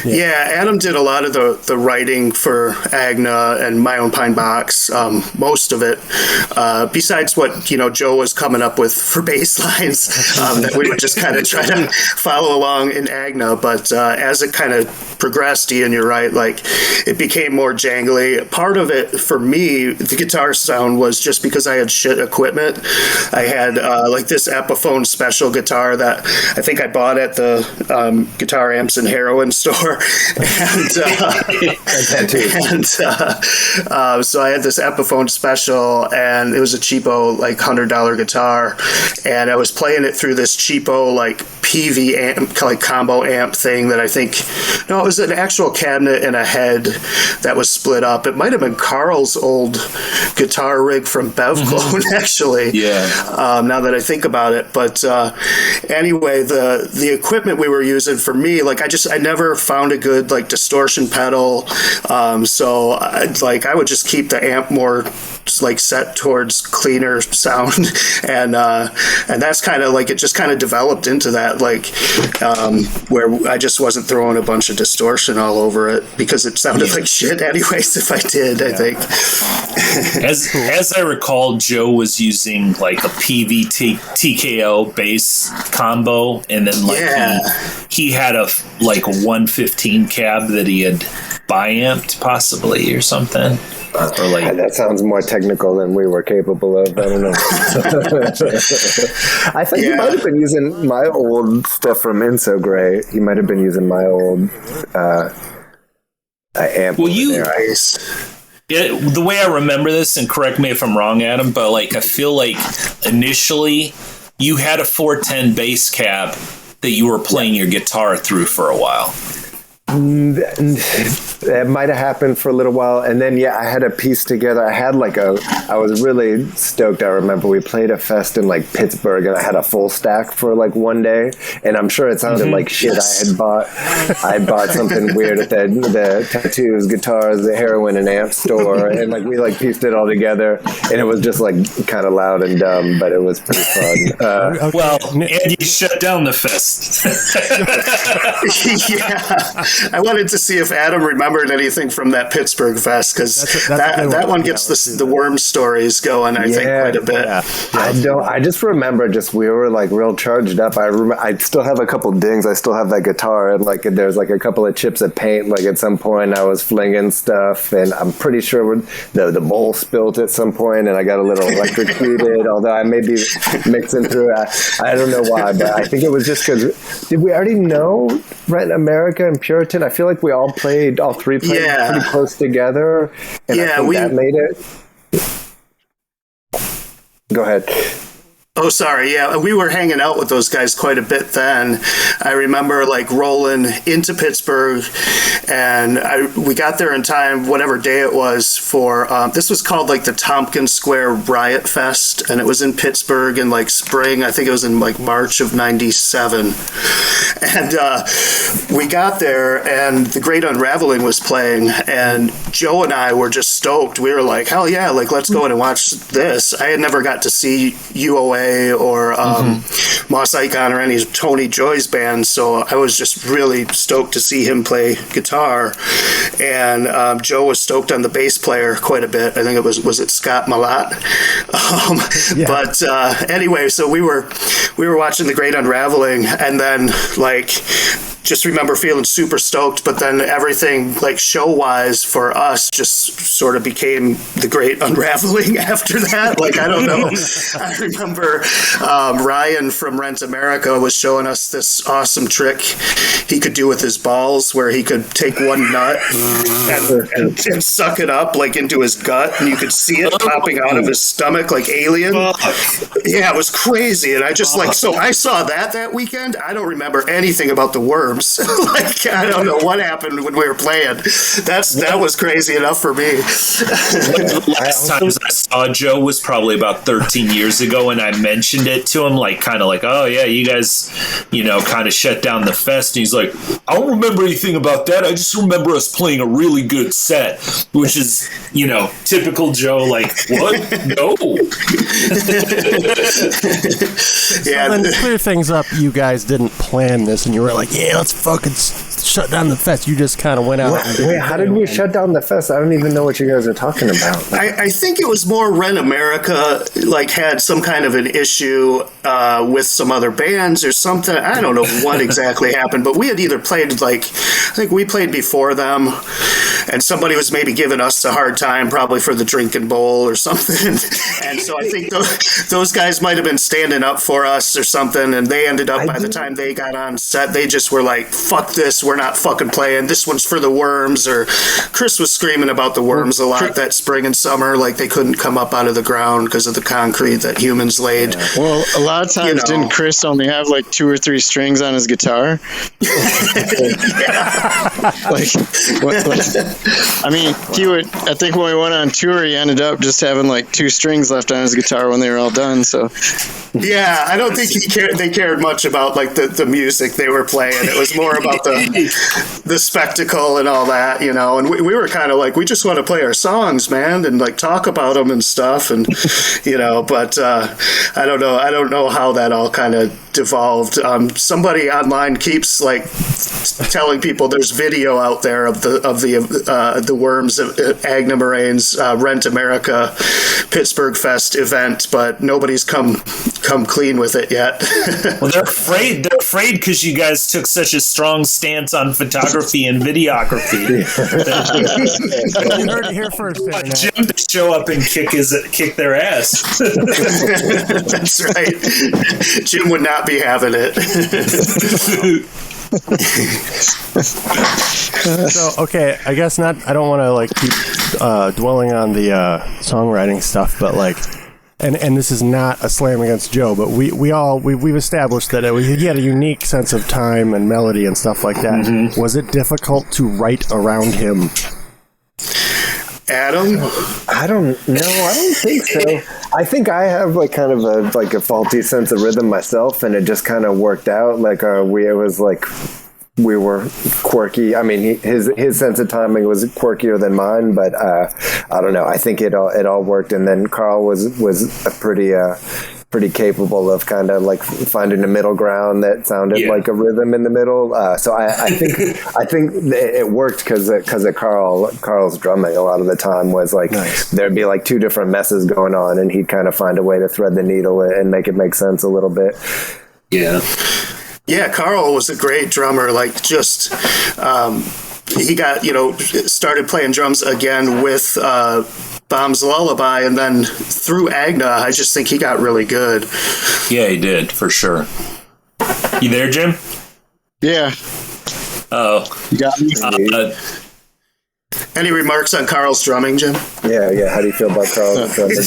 Yeah, Adam did a lot of the writing for AGNA and My Own Pine Box, most of it, besides what, Joe was coming up with for bass lines that we would just kind of try to follow along in AGNA. But as it kind of progressed, Ian, you're right, like it became more jangly. Part of it for me, the guitar sound was just because I had shit equipment. I had like this Epiphone special guitar that I think I bought at the Guitar Amps and Heroin store. So I had this Epiphone special, and it was a cheapo, like $100 guitar, and I was playing it through this cheapo, like PV amp, like combo amp thing that it was an actual cabinet and a head that was split up. It might have been Karl's old guitar rig from Bevclone, actually. Yeah. Now that I think about it, but anyway, the equipment we were using for me, like I never found a good like distortion pedal, so I would just keep the amp more like set towards cleaner sound, and that's kind of like it just kind of developed into that, like where I just wasn't throwing a bunch of distortion all over it because it sounded like shit anyways if I did. I think as I recall, Joe was using like a PV TKO bass combo, and then he had a like 115 cab that he had bi-amped possibly or something. Or like, that sounds more technical than we were capable of. I don't know. I think he might have been using my old stuff from Inso Gray. He might have been using my old amp. Well, the way I remember this, and correct me if I'm wrong, Adam, but like I feel like initially you had a 410 bass cab that you were playing your guitar through for a while. That might have happened for a little while, and then I had a piece together. I was really stoked. I remember we played a fest in like Pittsburgh, and I had a full stack for like one day, and I'm sure it sounded like shit. Yes. I bought something weird at the tattoos, guitars, the heroin and amp store, and like we like pieced it all together, and it was just like kind of loud and dumb, but it was pretty fun. Well, Andy shut down the fest. Yeah. I wanted to see if Adam remembered anything from that Pittsburgh fest, because that one gets the worm stories going, I think, quite a bit. Yeah. I just remember we were like real charged up. I still have a couple dings. I still have that guitar, and like there's like a couple of chips of paint. Like at some point I was flinging stuff, and I'm pretty sure the bowl spilt at some point, and I got a little electrocuted, although I may be mixing through it. I don't know why, but I think it was just because, did we already know Rent America and Puritan? I feel like all three played pretty close together, and I think that made it. Go ahead. Oh, sorry. Yeah, we were hanging out with those guys quite a bit then. I remember like rolling into Pittsburgh, and we got there in time, whatever day it was, for this was called like the Tompkins Square Riot Fest, and it was in Pittsburgh in like spring. I think it was in like March of '97, and we got there, and The Great Unraveling was playing, and Joe and I were just stoked. We were like, hell yeah, like let's go in and watch this. I had never got to see UOA or Moss Icon or any of Tony Joy's bands, so I was just really stoked to see him play guitar. And Joe was stoked on the bass player quite a bit. I think it was it Scott Malat? But anyway, so we were watching The Great Unraveling, and then like just remember feeling super stoked, but then everything like show-wise for us just sort of became The Great Unraveling after that. Like, I don't know. I remember Ryan from Rent America was showing us this awesome trick he could do with his balls, where he could take one nut and suck it up like into his gut, and you could see it popping out of his stomach like Alien. Yeah, it was crazy. And I just so I saw that weekend. I don't remember anything about the worms. Like, I don't know what happened when we were playing. That was crazy enough for me. Last time I saw Joe was probably about 13 years ago, and I mentioned it to him, like, kind of like, oh yeah, you guys, kind of shut down the fest. And he's like, I don't remember anything about that. I just remember us playing a really good set, which is, typical Joe. Like, what? No. So then to clear things up, you guys didn't plan this, and you were like, yeah, let's fucking shut down the fest. You just kind of went out. Wait, how did we shut down the fest? I don't even know what you guys are talking about. I think it was more Rent America, like, had some kind of an issue with some other bands or something. I don't know what exactly happened, but we had either played, like, I think we played before them, and somebody was maybe giving us a hard time, probably for the drinking bowl or something. And so I think those guys might have been standing up for us or something, and they ended up, by the time they got on set, they just were like, fuck this, we're not fucking playing, this one's for the Worms. Or Chris was screaming about the Worms a lot that spring and summer, like they couldn't come up out of the ground because of the concrete that humans laid. Well, a lot of times, didn't Chris only have like 2 or 3 strings on his guitar? I mean, he would, I think when we went on tour, he ended up just having like 2 strings left on his guitar when they were all done, so. Yeah, I don't think they cared much about like the music they were playing. It was more about the spectacle and all that, you know. And we were kind of like, we just want to play our songs, man, and like talk about them and stuff, and you know. But I don't know how that all kind of devolved. Somebody online keeps like telling people there's video out there of the Worms of AGNA Moraine's Rent America Pittsburgh Fest event, but nobody's come clean with it yet. Well, they're afraid because you guys took such a strong stance on photography and videography. You heard it here first. Jim to show up and kick their ass. That's right. Jim would not be having it. So, okay, I guess not. I don't want to like keep dwelling on the songwriting stuff, but like, and this is not a slam against Joe, but we've established that he had a unique sense of time and melody and stuff like that. Mm-hmm. Was it difficult to write around him? Adam? I don't know. I don't think so. I think I have like kind of a faulty sense of rhythm myself, and it just kind of worked out. Like we were quirky. I mean, his sense of timing was quirkier than mine, but I don't know. I think it all worked. And then Karl was a pretty capable of kind of like finding a middle ground that sounded like a rhythm in the middle. So I think it worked because of Karl's drumming. A lot of the time was like there'd be like 2 different messes going on, and he'd kind of find a way to thread the needle and make it make sense a little bit. Yeah. Yeah, Karl was a great drummer. Like, just he got started playing drums again with Bombs Lullabye, and then through AGNA, I just think he got really good. Yeah, he did, for sure. You there, Jim? Yeah. Oh, you got me. Any remarks on Karl's drumming, Jim? Yeah. How do you feel about Karl's drumming?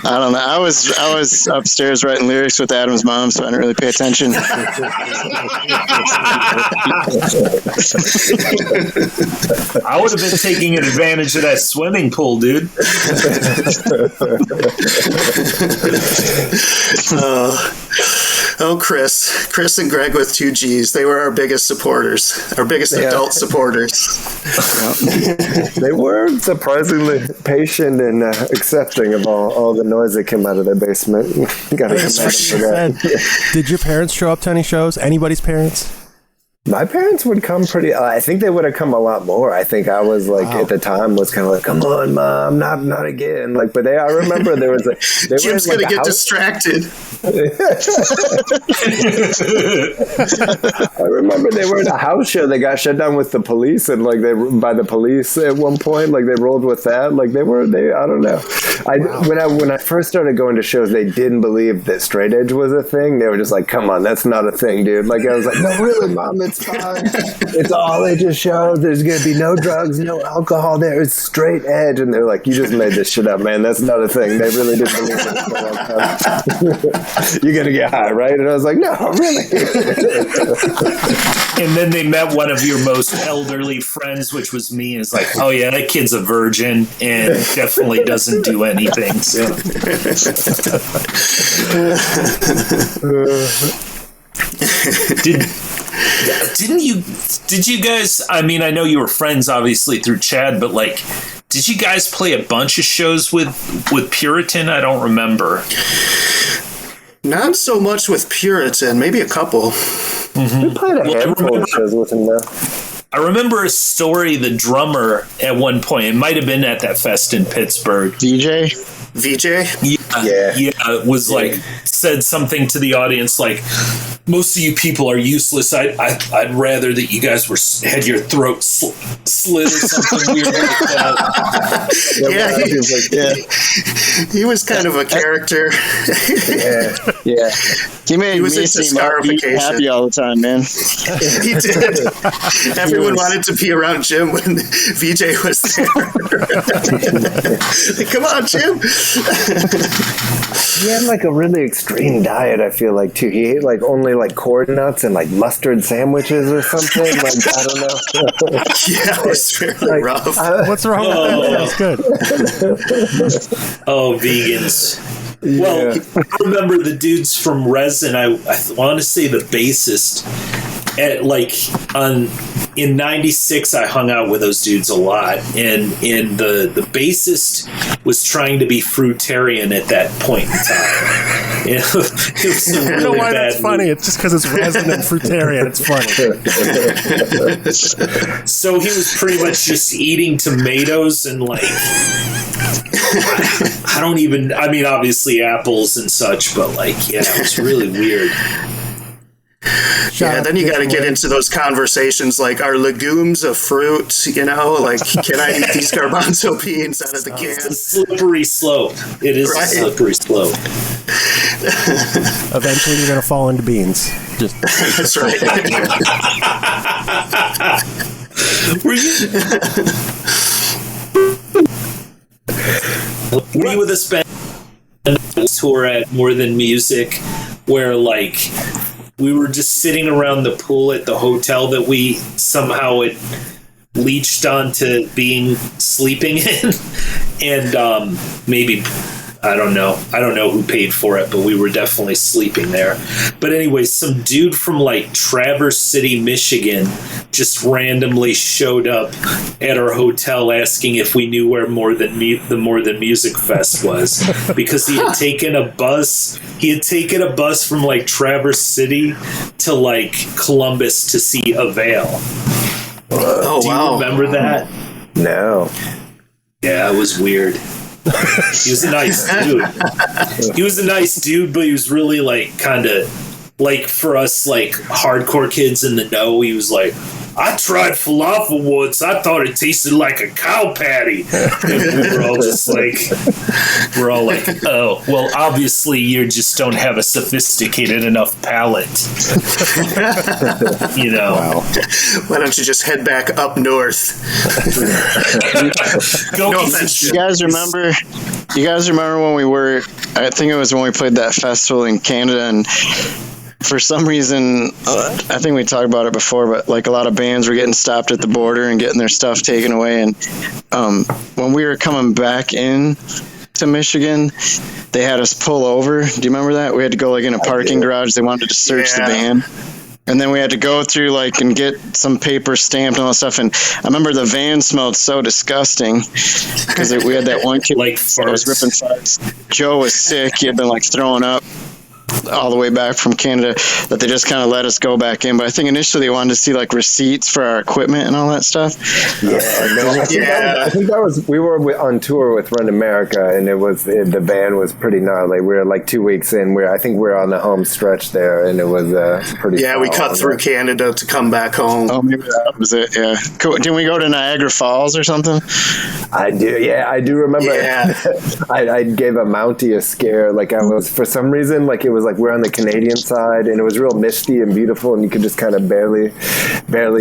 I don't know. I was upstairs writing lyrics with Adam's mom, so I didn't really pay attention. I would have been taking advantage of that swimming pool, dude. Chris and Greg with 2 G's. They were our biggest supporters, our biggest adult supporters. They were surprisingly patient and accepting of all the noise that came out of their basement. Gotta commend them for that. Did your parents show up to any shows? Anybody's parents? My parents would come pretty. I think they would have come a lot more. I think I was like at the time was kind of like, "Come on, Mom, not again." Like, but I remember there was Jim's gonna get distracted. I remember they were at a house show. They got shut down with the police, and like by the police at one point. Like they rolled with that. Like they. I don't know. When I first started going to shows, they didn't believe that straight edge was a thing. They were just like, "Come on, that's not a thing, dude." Like I was like, "No, really, Mom, it's fine. It's all ages show. There's gonna be no drugs, no alcohol. There it's straight edge." And they're like, "You just made this shit up, man. That's not a thing." They really didn't believe it for a long time. You're gonna get high, right? And I was like, "No, really." And then they met one of your most elderly friends, which was me, and it's like, "Oh yeah, that kid's a virgin and definitely doesn't do anything." So. Did you guys, I mean, I know you were friends obviously through Chad, but like, did you guys play a bunch of shows with Puritan? I don't remember. Not so much with Puritan, maybe a couple. We played a handful of shows with him, though. I remember a story, the drummer at one point, it might have been at that fest in Pittsburgh. VJ? Was like, said something to the audience like, most of you people are useless. I'd rather that you guys had your throat slit or something weird like that. He was kind of a character. Yeah. He made me into seem scarification. happy all the time, man. He did. Everyone wanted to be around Jim when VJ was there. Come on, Jim. He had like a really extreme diet, I feel like, too. He ate like only like corn nuts and like mustard sandwiches or something. Like, I don't know. Yeah, it was really rough. What's wrong with that? That's good. Oh, vegans. Well, I remember the dudes from Resin. I want to say the bassist. In '96, I hung out with those dudes a lot, and the bassist was trying to be fruitarian at that point in time. It was some I don't know really why bad that's funny. It's just because it's Resin and fruitarian. It's funny. So he was pretty much just eating tomatoes and like. I mean, obviously apples and such, but like, yeah, it was really weird. Then you got to get into those conversations like, are legumes a fruit? You know, like, can I eat these garbanzo beans out of the can? It's a slippery slope. It is a slippery slope. Eventually, you're going to fall into beans. Just That's right. Were you with a band tour at More Than Music where like we were just sitting around the pool at the hotel that we somehow had leached onto being sleeping in, and maybe I don't know who paid for it, but we were definitely sleeping there. But anyway, some dude from like Traverse City, Michigan just randomly showed up at our hotel asking if we knew where the More Than Music Fest was, because he had taken a bus from like Traverse City to like Columbus to see Avail. Oh, Do you remember that? No. Yeah, it was weird. He was a nice dude. But he was really like kind of like, for us like hardcore kids in the know, he was like, I tried falafel once. I thought it tasted like a cow patty. And we were all like, oh, well, obviously you just don't have a sophisticated enough palate. You know. Wow. Why don't you just head back up north? You guys remember when we were, I think it was when we played that festival in Canada, and for some reason, I think we talked about it before, but like a lot of bands were getting stopped at the border and getting their stuff taken away. And when we were coming back in to Michigan, they had us pull over. Do you remember that? We had to go like in a parking garage. They wanted to search the van. And then we had to go through like and get some paper stamped and all that stuff. And I remember the van smelled so disgusting because we had that one kid like that was ripping farts. Joe was sick. He had been like throwing up all the way back from Canada, that they just kind of let us go back in. But I think initially they wanted to see like receipts for our equipment and all that stuff. I think that was, we were on tour with Run America, and the van was pretty gnarly. We were like 2 weeks in. I think we were on the home stretch there, and it was pretty. Yeah, we cut through Canada to come back home. Oh, maybe that was it. Yeah. Cool. Didn't we go to Niagara Falls or something? I do. Yeah, I do remember. Yeah. I gave a Mountie a scare. Like, I was, for some reason, like it was like we're on the Canadian side, and it was real misty and beautiful, and you could just kind of barely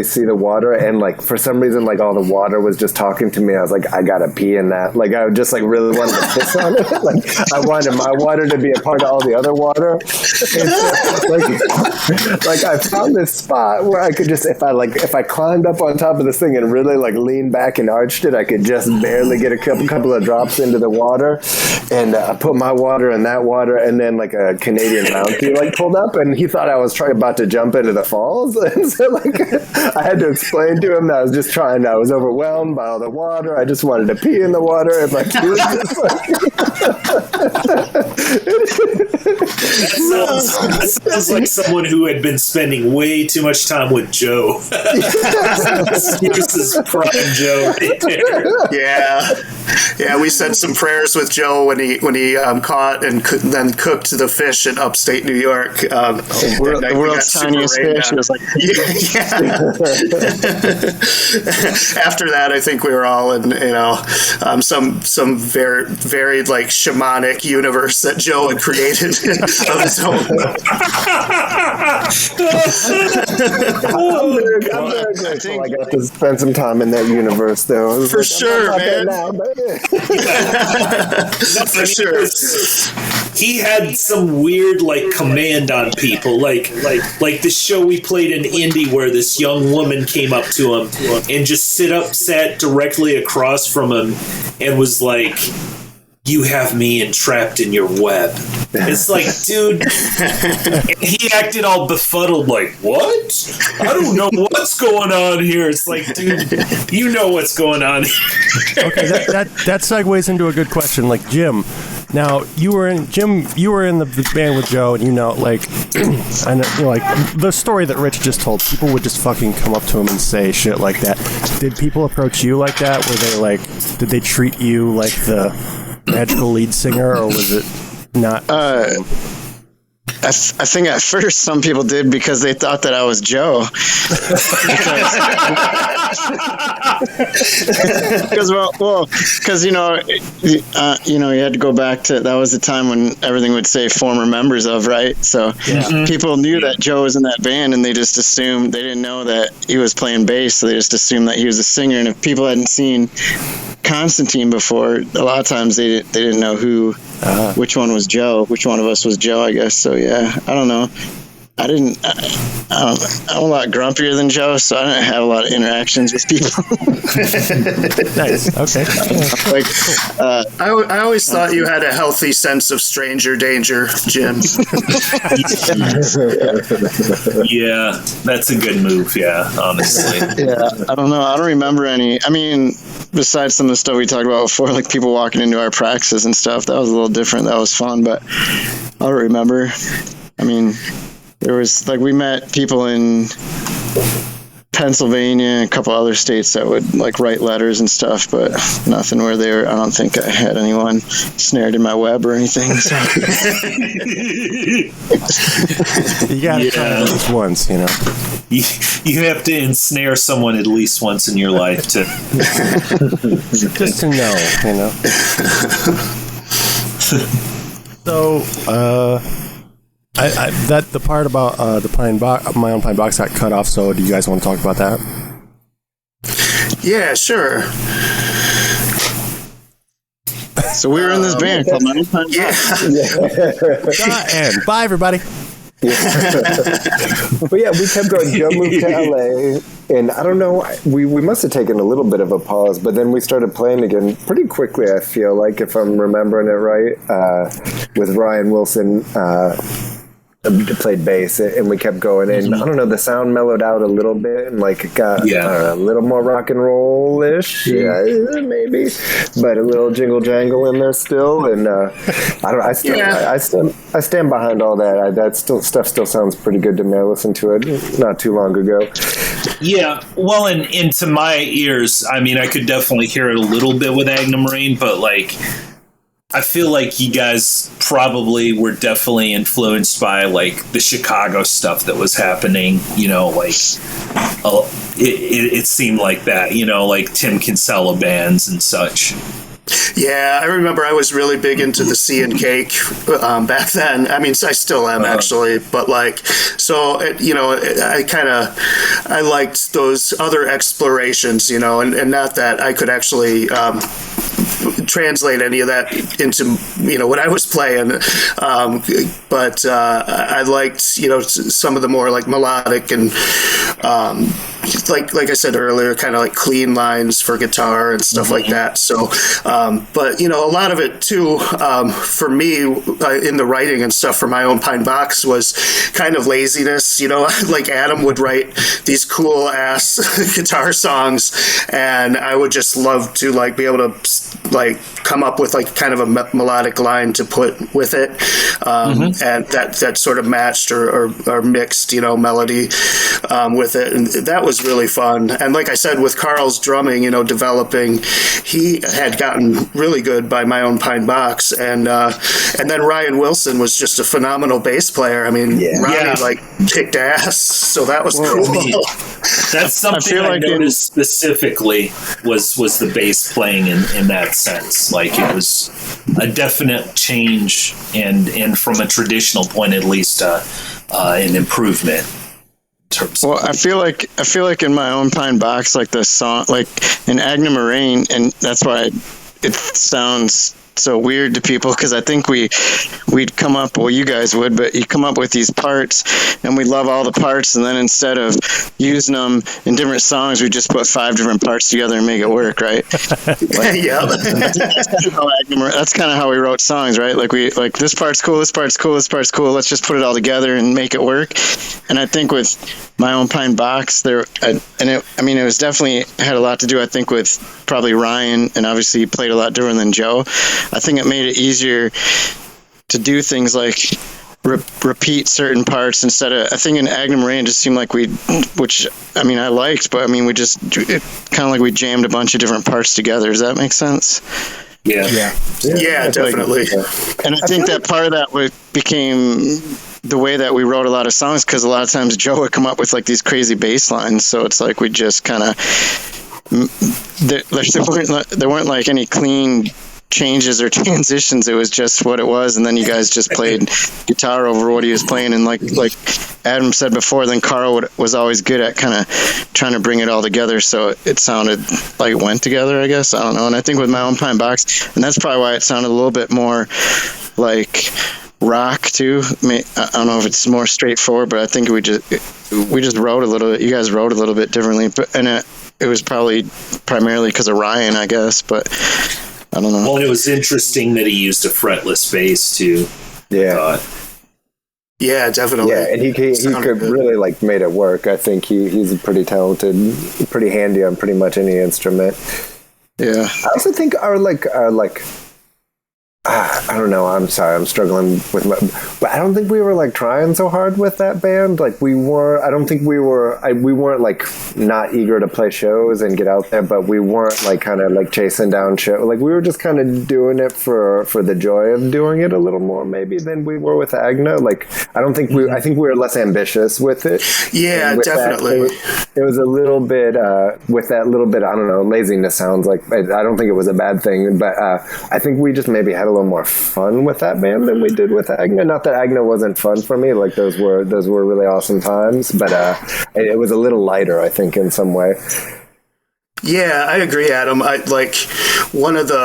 see the water. And like for some reason, like all the water was just talking to me. I was like, I gotta pee in that. Like I just like really wanted to piss on it. Like I wanted my water to be a part of all the other water. And so, like I found this spot where I could just, if I climbed up on top of this thing and really like leaned back and arched it, I could just barely get a couple of drops into the water. And I put my water in that water, and then like a Canadian Canadian Mountie like pulled up, and he thought I was about to jump into the falls, and so like I had to explain to him that I was just trying. I was overwhelmed by all the water. I just wanted to pee in the water, and like he was just that sounds like someone who had been spending way too much time with Joe. This is prime Joe right there. Yeah. We said some prayers with Joe when he caught and then cooked the fish in upstate New York. The world's tiniest fish. It was like, After that, I think we were all in some very very like shamanic universe that Joe had created of his own. I'm very grateful I got to spend some time in that universe, though. For sure, man. For sure. He had some weird like command on people, like the show we played in Indy where this young woman came up to him and just sat directly across from him and was like, "You have me entrapped in your web." It's like, dude, and he acted all befuddled, like, "What? I don't know what's going on here." It's like, dude, you know what's going on here. Okay, that segues into a good question. Like, Jim, now you were in the band with Joe, and like, I know, like the story that Rich just told. People would just fucking come up to him and say shit like that. Did people approach you like that? Were they like, did they treat you like the magical lead singer, or was it not? I think at first some people did because they thought that I was Joe. Because you had to go back to, that was the time when everything would say former members of, right? So people knew that Joe was in that band, and they just assumed, they didn't know that he was playing bass, so they just assumed that he was a singer. And if people hadn't seen Constantine before, a lot of times they didn't know which one was Joe, which one of us was Joe, I guess. So yeah, I don't know. I'm a lot grumpier than Joe, so I didn't have a lot of interactions with people. Nice. Okay. I always thought you had a healthy sense of stranger danger, Jim. Yeah, that's a good move. Yeah, honestly. Yeah, I don't know. I don't remember any. I mean, besides some of the stuff we talked about before, like people walking into our practices and stuff, that was a little different. That was fun, but I don't remember. I mean, there was, like, we met people in Pennsylvania and a couple other states that would, like, write letters and stuff, but nothing where they were, I don't think I had anyone snared in my web or anything. So. You gotta try it at least once, you know. You have to ensnare someone at least once in your life to just to know, you know. So, the part about the pine box, my own pine box, got cut off. So, do you guys want to talk about that? Yeah, sure. So we were in this band called My Own Pine Box. And bye, everybody. But yeah, we kept going. Joe moved to LA, and I don't know, we must have taken a little bit of a pause, but then we started playing again pretty quickly, I feel like, if I'm remembering it right, with Ryan Wilson played bass, and we kept going, and I don't know, the sound mellowed out a little bit, and like it got a little more rock and roll-ish, maybe, but a little jingle jangle in there still, and I stand behind all that. That stuff still sounds pretty good to me. I listened to it not too long ago. Yeah, well, and to my ears, I mean, I could definitely hear it a little bit with AGNA Moraine, but like, I feel like you guys probably were definitely influenced by like the Chicago stuff that was happening, you know, like it seemed like that, you know, like Tim Kinsella bands and such. Yeah, I remember I was really big into the Sea and Cake back then. I mean, I still am actually, but like, so you know, I liked those other explorations, you know, and not that I could actually translate any of that into, you know, what I was playing, but I liked, you know, some of the more like melodic and like I said earlier, kind of like clean lines for guitar and stuff like that. So, but a lot of it too, for me, in the writing and stuff for My Own Pine Box was kind of laziness. Like Adam would write these cool ass guitar songs, and I would just love to like be able to like come up with like kind of a melodic line to put with it, and that sort of matched or mixed melody with it, and that was really fun. And like I said, with Karl's drumming, developing, he had gotten really good by My Own Pine Box, and then Ryan Wilson was just a phenomenal bass player. I mean, Ronnie like kicked ass, so that was cool. That's something I noticed specifically was the bass playing in that sense. Like it was a definite change, and from a traditional point at least, an improvement. Well, I feel like in My Own Pine Box, like the song, like in AGNA Moraine, and that's why it sounds so weird to people, because I think we'd come up, well, you guys would, but you come up with these parts, and we love all the parts, and then instead of using them in different songs, we just put 5 different parts together and make it work, right? That's kind of how we wrote songs, right? Like this part's cool, this part's cool, this part's cool. Let's just put it all together and make it work. And I think with My Own Pine Box, it was definitely had a lot to do, I think, with probably Ryan, and obviously he played a lot different than Joe. I think it made it easier to do things like repeat certain parts instead of, I think in AGNA Moraine it just seemed like we liked, but we just kind of like we jammed a bunch of different parts together. Does that make sense? Yeah, definitely. And I think that part of that became the way that we wrote a lot of songs, because a lot of times Joe would come up with like these crazy bass lines, so it's like we just kind of there weren't like any clean changes or transitions. It was just what it was, and then you guys just played guitar over what he was playing, and like Adam said before, then Karl was always good at kind of trying to bring it all together, so it sounded like it went together, I guess. I don't know. And I think with My Own Pine Box, and that's probably why it sounded a little bit more like rock too. I don't know if it's more straightforward, but I think we just wrote a little bit. You guys wrote a little bit differently, and it was probably primarily because of Ryan, I guess, but I don't know. Well, it was interesting that he used a fretless bass too. Yeah. Yeah, definitely. Yeah, and he could really like made it work. I think he's pretty talented, pretty handy on pretty much any instrument. Yeah. I also think our I don't know. I'm sorry. I'm struggling with but I don't think we were like trying so hard with that band. Like we were. I don't think we were. We weren't like not eager to play shows and get out there, but we weren't like kind of like chasing down show. Like we were just kind of doing it for the joy of doing it a little more maybe than we were with AGNA. Like I think we were less ambitious with it. Yeah, definitely. It was a little bit with that little bit. I don't know. Laziness sounds like. I don't think it was a bad thing, but I think we just maybe had a little more fun with that band than we did with AGNA. Not that AGNA wasn't fun for me, like those were really awesome times, but it was a little lighter, I think, in some way. Yeah, I agree, Adam. I like one of the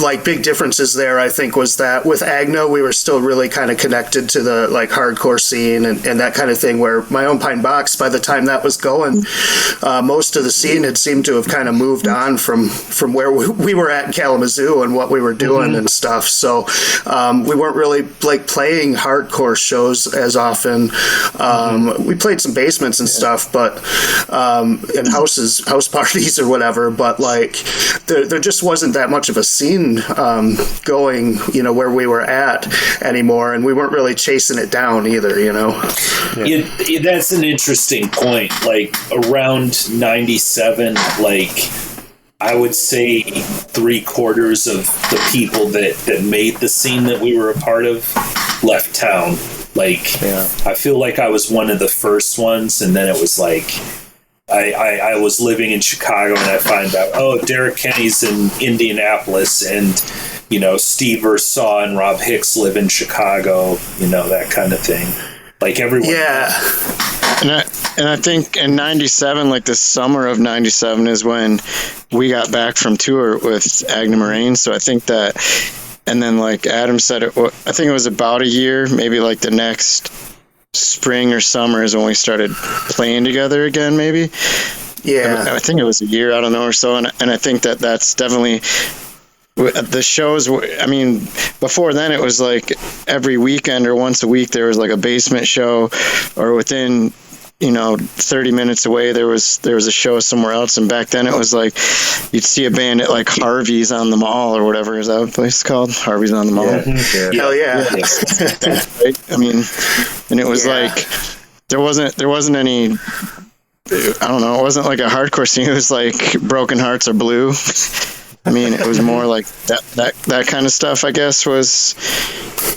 like big differences there, I think, was that with AGNA we were still really kind of connected to the like hardcore scene and that kind of thing, where My Own Pine Box, by the time that was going, most of the scene had seemed to have kind of moved on from where we were at in Kalamazoo and what we were doing and stuff. So we weren't really like playing hardcore shows as often. We played some basements and stuff, but and house parties or whatever, but like there just wasn't that much of a scene going, where we were at anymore, and we weren't really chasing it down either, Yeah, that's an interesting point. Like around 97, like I would say 3/4 of the people that made the scene that we were a part of left town. Like I feel like I was one of the first ones, and then it was like I was living in Chicago, and I find out, Derek Kenny's in Indianapolis, and Steve Ursaw and Rob Hicks live in Chicago, that kind of thing. Like everyone. Yeah. And I think in 97, like the summer of 97 is when we got back from tour with AGNA Moraine. So I think that, and then like Adam said, I think it was about a year, maybe like the next spring or summer is when we started playing together again, maybe. Yeah. I think it was a year, I don't know, or so. And I think that's definitely the shows. I mean, before then it was like every weekend or once a week there was like a basement show, or within 30 minutes away there was a show somewhere else. And back then it was like you'd see a band at like Harvey's on the Mall or whatever. Is that what the place is called? Harvey's on the Mall. Yeah. Hell yeah. Right? I mean, and it was like there wasn't any, I don't know, it wasn't like a hardcore scene. It was like Broken Hearts or Blue. I mean, it was more like that kind of stuff, I guess, was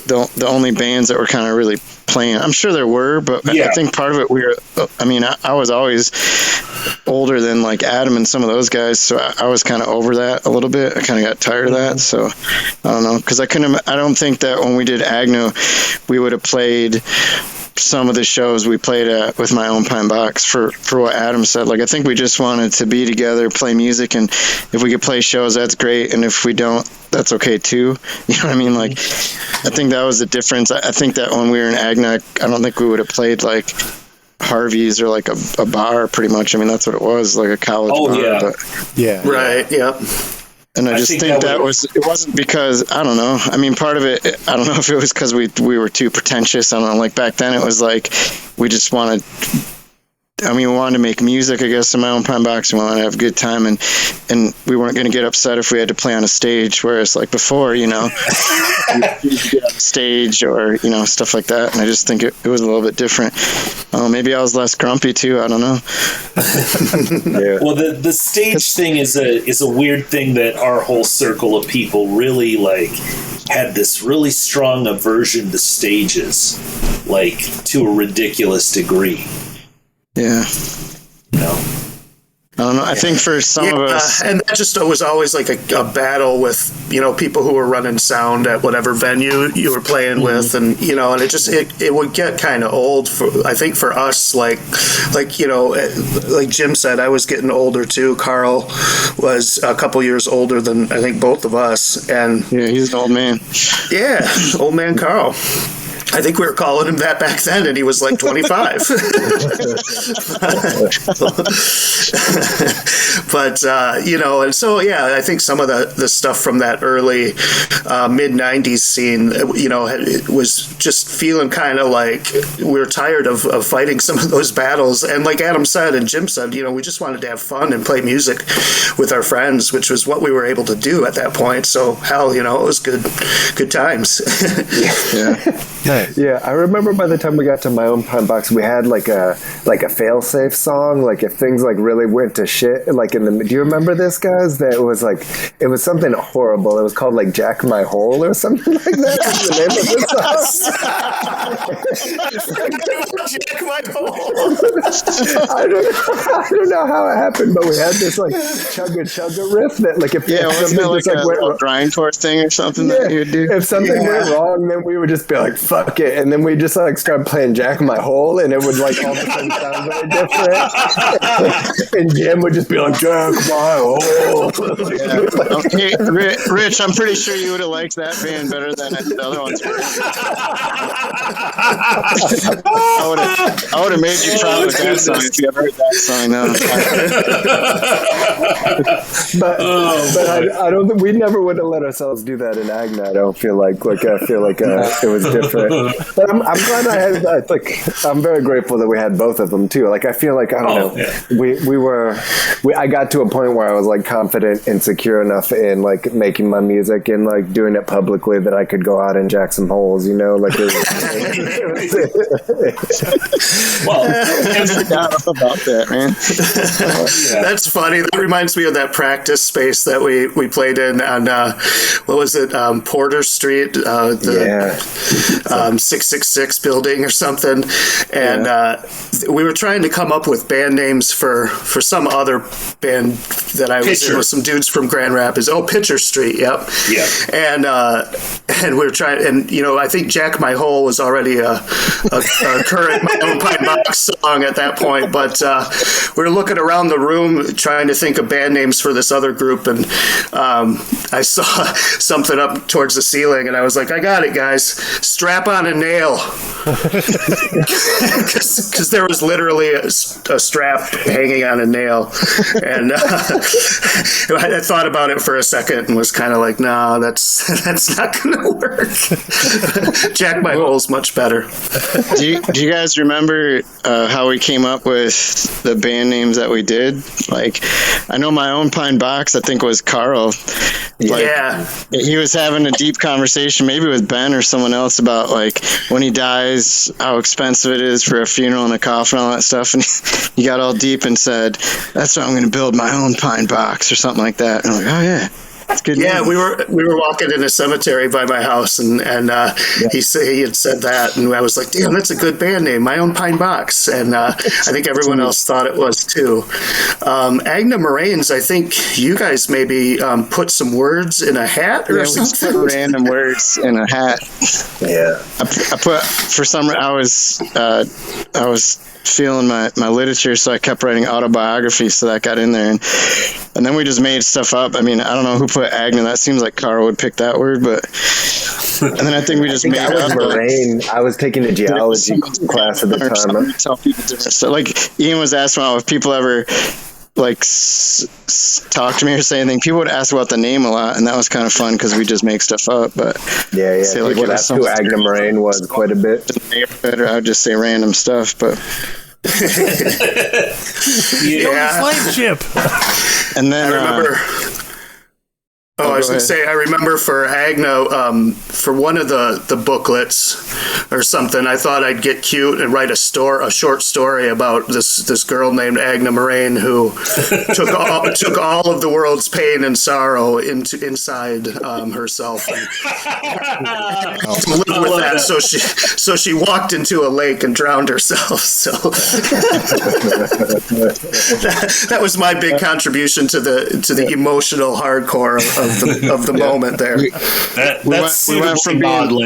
the only bands that were kind of really playing. I'm sure there were, but I think part of it, I was always older than like Adam and some of those guys, so I was kind of over that a little bit. I kind of got tired of that, so I don't know, because I don't think that when we did AGNA, we would have played some of the shows we played at with My Own Pine Box for what Adam said. Like, I think we just wanted to be together, play music, and if we could play shows, that's great, and if we don't, that's okay too. You know what I mean? Like, I think that was the difference. I think that when we were in AGNA, I don't think we would have played like Harvey's or like a bar, pretty much. I mean, that's what it was, like a college bar. Yeah. But, yeah. Right, yeah. And I just think that it wasn't because, I don't know. I mean, part of it, I don't know if it was because we were too pretentious. I don't know. Like back then it was like, we just wanted we wanted to make music, I guess, in My Own Pine Box. We wanted to have a good time, and we weren't going to get upset if we had to play on a stage, whereas like before, you get on stage or, stuff like that. And I just think it was a little bit different. Maybe I was less grumpy too. I don't know. Yeah. Well, the stage thing is a weird thing that our whole circle of people really like had this really strong aversion to stages, like to a ridiculous degree. Yeah. I don't know. I think for some of us, and that just was always like a battle with people who were running sound at whatever venue you were playing with, and and it would get kind of old I think for us, like Jim said, I was getting older too. Karl was a couple years older than I think both of us, and he's an old man. Yeah, old man Karl. I think we were calling him that back then, and he was like 25. But, and so, I think some of the stuff from that early mid-'90s scene, it was just feeling kind of like we were tired of fighting some of those battles. And like Adam said and Jim said, we just wanted to have fun and play music with our friends, which was what we were able to do at that point. So, hell, it was good times. Yeah. Yeah, I remember by the time we got to My Own Pine Box, we had like a fail-safe song, like if things like really went to shit, like do you remember this, guys? That it was something horrible. It was called like Jack My Hole or something like that. Was the name of the song. Jack My Hole. I don't know how it happened, but we had this like chugga riff that like if wasn't it like just, a went grindcore thing or something that you would do? If something went wrong, then we would just be like, fuck it, and then we just like start playing Jack My Hole, and it would like all of a sudden sound very different. And Jim would just be like, Jack My Hole. Okay, Rich, I'm pretty sure you would have liked that band better than the other ones. I would have made you proud with that song if you ever heard that song. But I don't think we never would have let ourselves do that in AGNA. I don't feel like it was different. But I'm glad I had I'm very grateful that we had both of them too. Like I feel like I don't know. I got to a point where I was like confident and secure enough in like making my music and like doing it publicly that I could go out and jack some holes, like it well, I forgot about that, man. That's funny. That reminds me of that practice space that we played in on what was it, Porter Street, the 666 building or something, and we were trying to come up with band names for some other band that I was in with some dudes from Grand Rapids. Oh, Pitcher Street, yep. Yeah. And we were trying, and I think Jack My Hole was already a current My Own Pine Box song at that point, but we were looking around the room trying to think of band names for this other group, and I saw something up towards the ceiling, and I was like, I got it, guys. Strap on a nail. Because there was literally a strap hanging on a nail. And I thought about it for a second and was kind of like, no, that's not going to work. Jack My Hole's much better. Do you guys remember how we came up with the band names that we did? Like, I know My Own Pine Box, I think, was Karl. Like, yeah. He was having a deep conversation, maybe with Ben or someone else, about like when he dies, how expensive it is for a funeral and a coffin and all that stuff. And he got all deep and said, that's why I'm going to build my own pine box or something like that. And I'm like, oh yeah. That's good. Yeah, we were walking in a cemetery by my house, and he had said that, and I was like, "Damn, that's a good band name, My Own Pine Box." And I think everyone else thought it was too. AGNA Moraines, I think you guys maybe put some words in a hat or something. We put random words in a hat. Yeah, I put for some. I was feeling my literature, so I kept writing autobiography, so that got in there, and then we just made stuff up. I mean, I don't know who put AGNA. That seems like Karl would pick that word, but and then I think we just made up. Moraine. I was taking a geology class at the time. Tell people different stuff. Like Ian was asking about if people ever like talk to me or say anything. People would ask about the name a lot, and that was kind of fun because we just make stuff up. But yeah, people would ask who AGNA Moraine was quite a bit. Or I would just say random stuff, but. Yeah. Slave ship. And then I remember. I was going to say, I remember for AGNA, for one of the booklets or something, I thought I'd get cute and write a short story about this girl named AGNA Moraine who took all of the world's pain and sorrow inside herself. And to live with that, so she walked into a lake and drowned herself. So that was my big contribution to the emotional hardcore of the moment there. We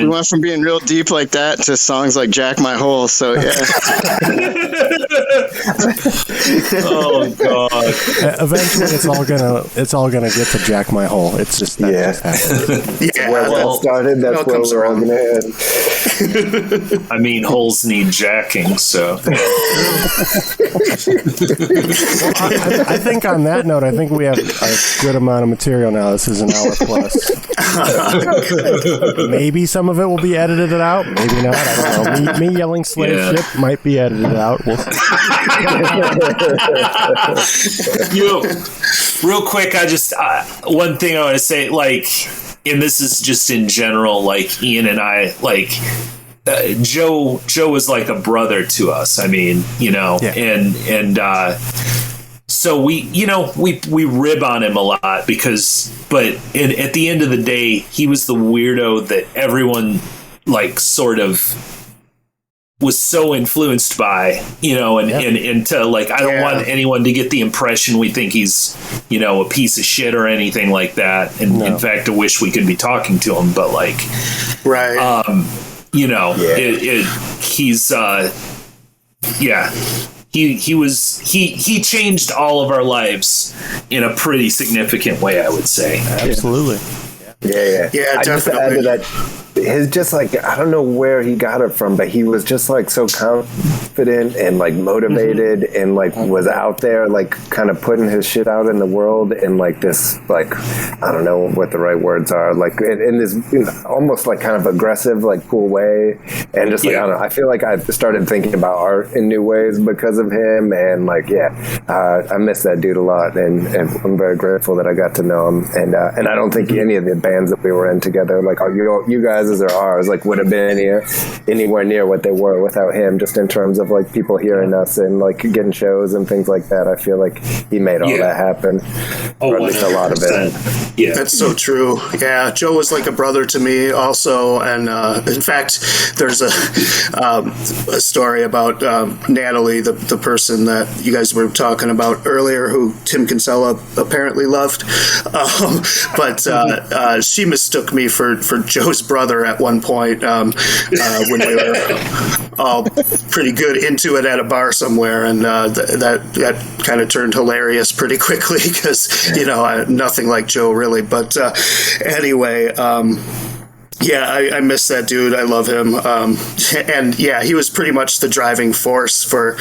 went from being real deep like that to songs like Jack My Hole. So yeah. Oh God! Eventually, it's all gonna get to Jack My Hole. It's just that just happened. Where that started. That's where we're all gonna end. I mean, holes need jacking, so. I think on that note, I think we have a good amount of material now. This is an hour plus. Maybe some of it will be edited out. Maybe not. I don't know. Me yelling slave ship might be edited out. We'll real quick, I just one thing I want to say, like, and this is just in general, like Ian and I, like. Joe was like a brother to us. I mean, and so we rib on him a lot but at the end of the day, he was the weirdo that everyone like sort of was so influenced by, and to like, I don't want anyone to get the impression we think he's, a piece of shit or anything like that. And in fact, I wish we could be talking to him, but like, right. He changed all of our lives in a pretty significant way, I would say. Absolutely. Yeah, definitely. Just to add to that, his just like, I don't know where he got it from, but he was just like so confident and like motivated and like was out there like kind of putting his shit out in the world in like this, like, I don't know what the right words are, like in this almost like kind of aggressive, like cool way. And just like, I don't know, I feel like I started thinking about art in new ways because of him. And like, I miss that dude a lot. And I'm very grateful that I got to know him. And I don't think any of the bands that we were in together, like you guys or ours, like would have been anywhere near what they were without him, just in terms of like people hearing us and like getting shows and things like that. I feel like he made all that happen. Oh, or at least a lot of it. Yeah, That's so true. Yeah, Joe was like a brother to me also, and in fact, there's a story about Natalie, the person that you guys were talking about earlier, who Tim Kinsella apparently loved, but she mistook me for Joe's brother at one point when we were all pretty good into it at a bar somewhere, and that kind of turned hilarious pretty quickly because nothing like Joe really. But anyway, I miss that dude. I love him. And yeah, he was pretty much the driving force for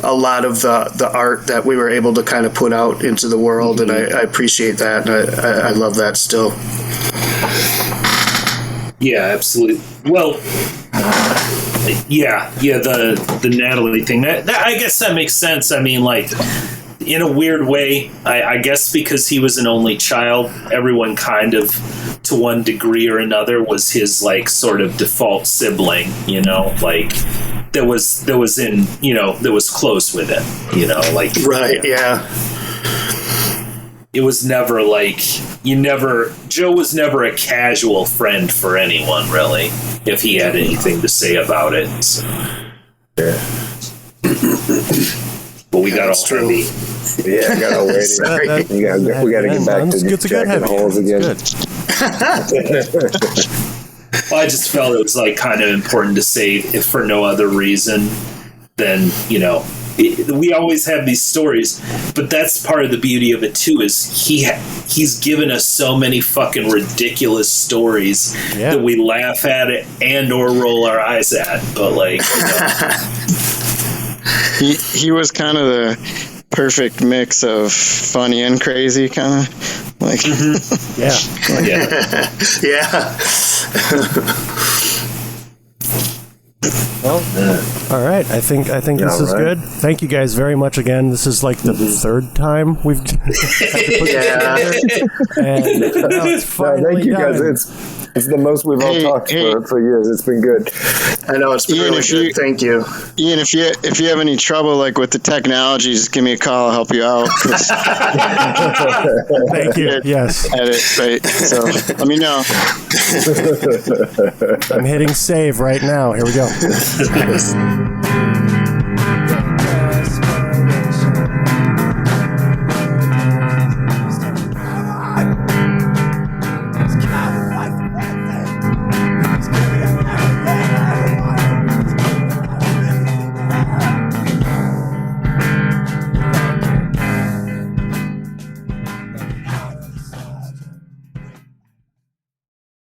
a lot of the art that we were able to kind of put out into the world. And I appreciate that. And I love that still. Yeah, absolutely. Well, the Natalie thing, that I guess that makes sense. I mean, like, in a weird way, I guess because he was an only child, everyone kind of, to one degree or another, was his like sort of default sibling, like that was close with him, like right, yeah. It was never like Joe was never a casual friend for anyone, really, if he had anything to say about it. So. Yeah. But we got all heavy. Yeah, I got all waiting. We got to get back to jacking holes again. Well, I just felt it was like kind of important to say, if for no other reason than we always have these stories, but that's part of the beauty of it too. Is he's given us so many fucking ridiculous stories that we laugh at it and or roll our eyes at, but like. He was kind of the perfect mix of funny and crazy, kind of like. Yeah. Well, all right. I think this is good. Thank you guys very much again. This is like the third time we've had to put this together, and now it's finally thank you done. guys. It's the most we've all talked for years. It's been good. I know it's been Ian, really good. Thank you. Ian, if you have any trouble like with the technology, just give me a call. I'll help you out. Thank you. Yes. Edit, right? So let me know. I'm hitting save right now. Here we go.